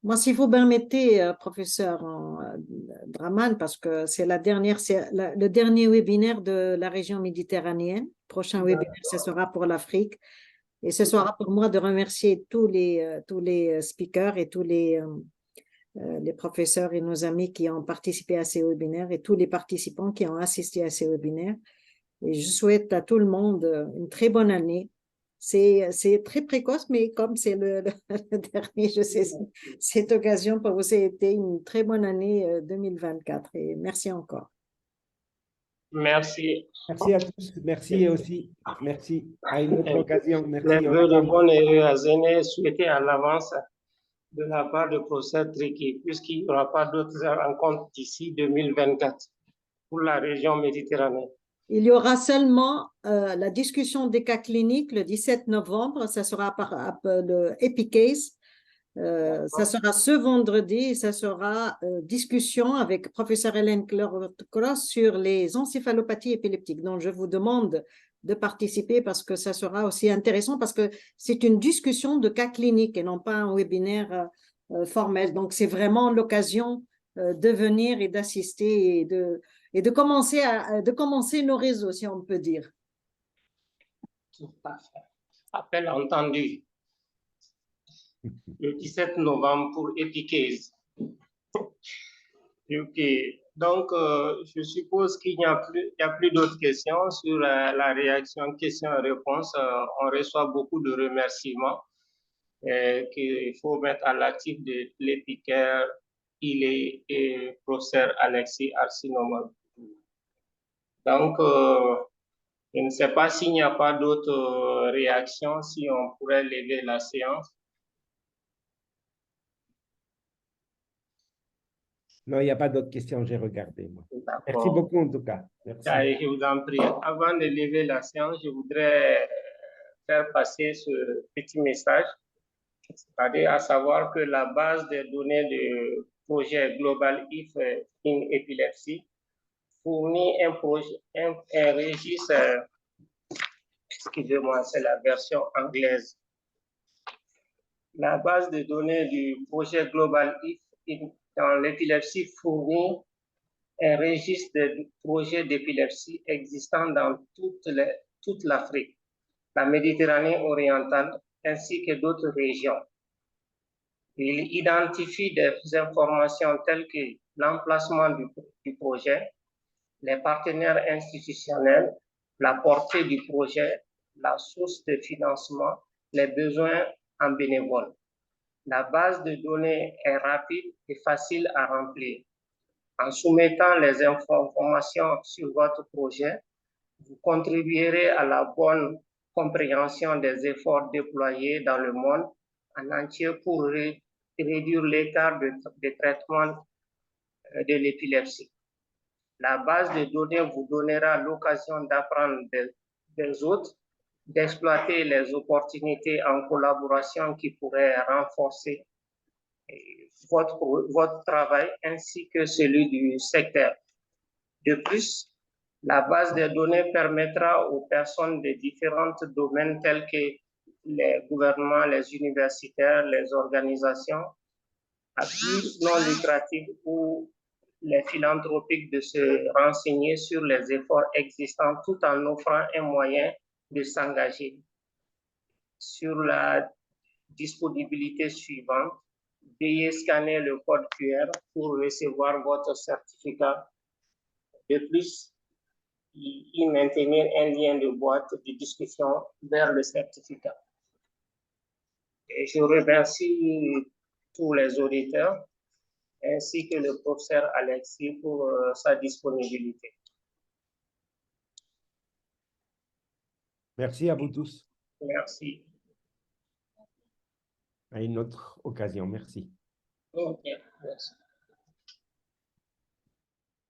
Moi, si vous permettez, professeur Draman, parce que c'est le dernier webinaire de la région méditerranéenne. Le prochain webinaire, ce sera pour l'Afrique. Et ce sera pour moi de remercier tous les speakers et tous les professeurs et nos amis qui ont participé à ces webinaires et tous les participants qui ont assisté à ces webinaires. Et je souhaite à tout le monde une très bonne année. C'est très précoce, mais comme c'est le dernier, je sais, cette occasion pour vous a été une très bonne année 2024. Et merci encore. Merci. Merci à tous. Merci aussi. Merci. À une autre occasion. Merci. Les vœux de bonne et heureuse année souhaités à l'avance de la part du professeur Triki, puisqu'il n'y aura pas d'autres rencontres d'ici 2024 pour la région méditerranéenne. Il y aura seulement la discussion des cas cliniques le 17 novembre. Ça sera par le EpiCase. Ça sera ce vendredi. Ça sera discussion avec professeur Hélène Cross sur les encéphalopathies épileptiques. Donc, je vous demande de participer parce que ça sera aussi intéressant parce que c'est une discussion de cas cliniques et non pas un webinaire formel. Donc, c'est vraiment l'occasion de venir et d'assister et de commencer nos réseaux, si on peut dire. Tout à fait. Appel entendu. Le 17 novembre pour EpiCase. Ok. Donc, je suppose qu'il n'y a plus d'autres questions sur la réaction questions-réponses. On reçoit beaucoup de remerciements qu'il faut mettre à l'actif de l'EpiCare, et professeur Alexis Arsinomov. Donc, je ne sais pas s'il n'y a pas d'autres réactions, si on pourrait lever la séance. Non, il n'y a pas d'autres questions, j'ai regardé. Moi. Merci beaucoup en tout cas. Merci. Allez, je vous en prie. Avant de lever la séance, je voudrais faire passer ce petit message, c'est-à-dire à savoir que la base des données du projet Global IF in Epilepsy fournit un registre, excusez-moi, c'est la version anglaise. La base de données du projet Global IF dans l'épilepsie fournit un registre de projets d'épilepsie existant dans toute l'Afrique, la Méditerranée orientale ainsi que d'autres régions. Il identifie des informations telles que l'emplacement du projet, les partenaires institutionnels, la portée du projet, la source de financement, les besoins en bénévoles. La base de données est rapide et facile à remplir. En soumettant les informations sur votre projet, vous contribuerez à la bonne compréhension des efforts déployés dans le monde en entier pour réduire l'écart de traitement de l'épilepsie. La base de données vous donnera l'occasion d'apprendre des autres, d'exploiter les opportunités en collaboration qui pourraient renforcer votre travail ainsi que celui du secteur. De plus, la base de données permettra aux personnes de différents domaines tels que les gouvernements, les universitaires, les organisations à but non lucratif ou les philanthropiques de se renseigner sur les efforts existants tout en offrant un moyen de s'engager. Sur la disponibilité suivante, veuillez scanner le code QR pour recevoir votre certificat. De plus, y maintenir un lien de boîte de discussion vers le certificat. Et je remercie tous les auditeurs ainsi que le professeur Alexis pour sa disponibilité. Merci à vous tous. Merci. À une autre occasion. Merci. Okay, merci.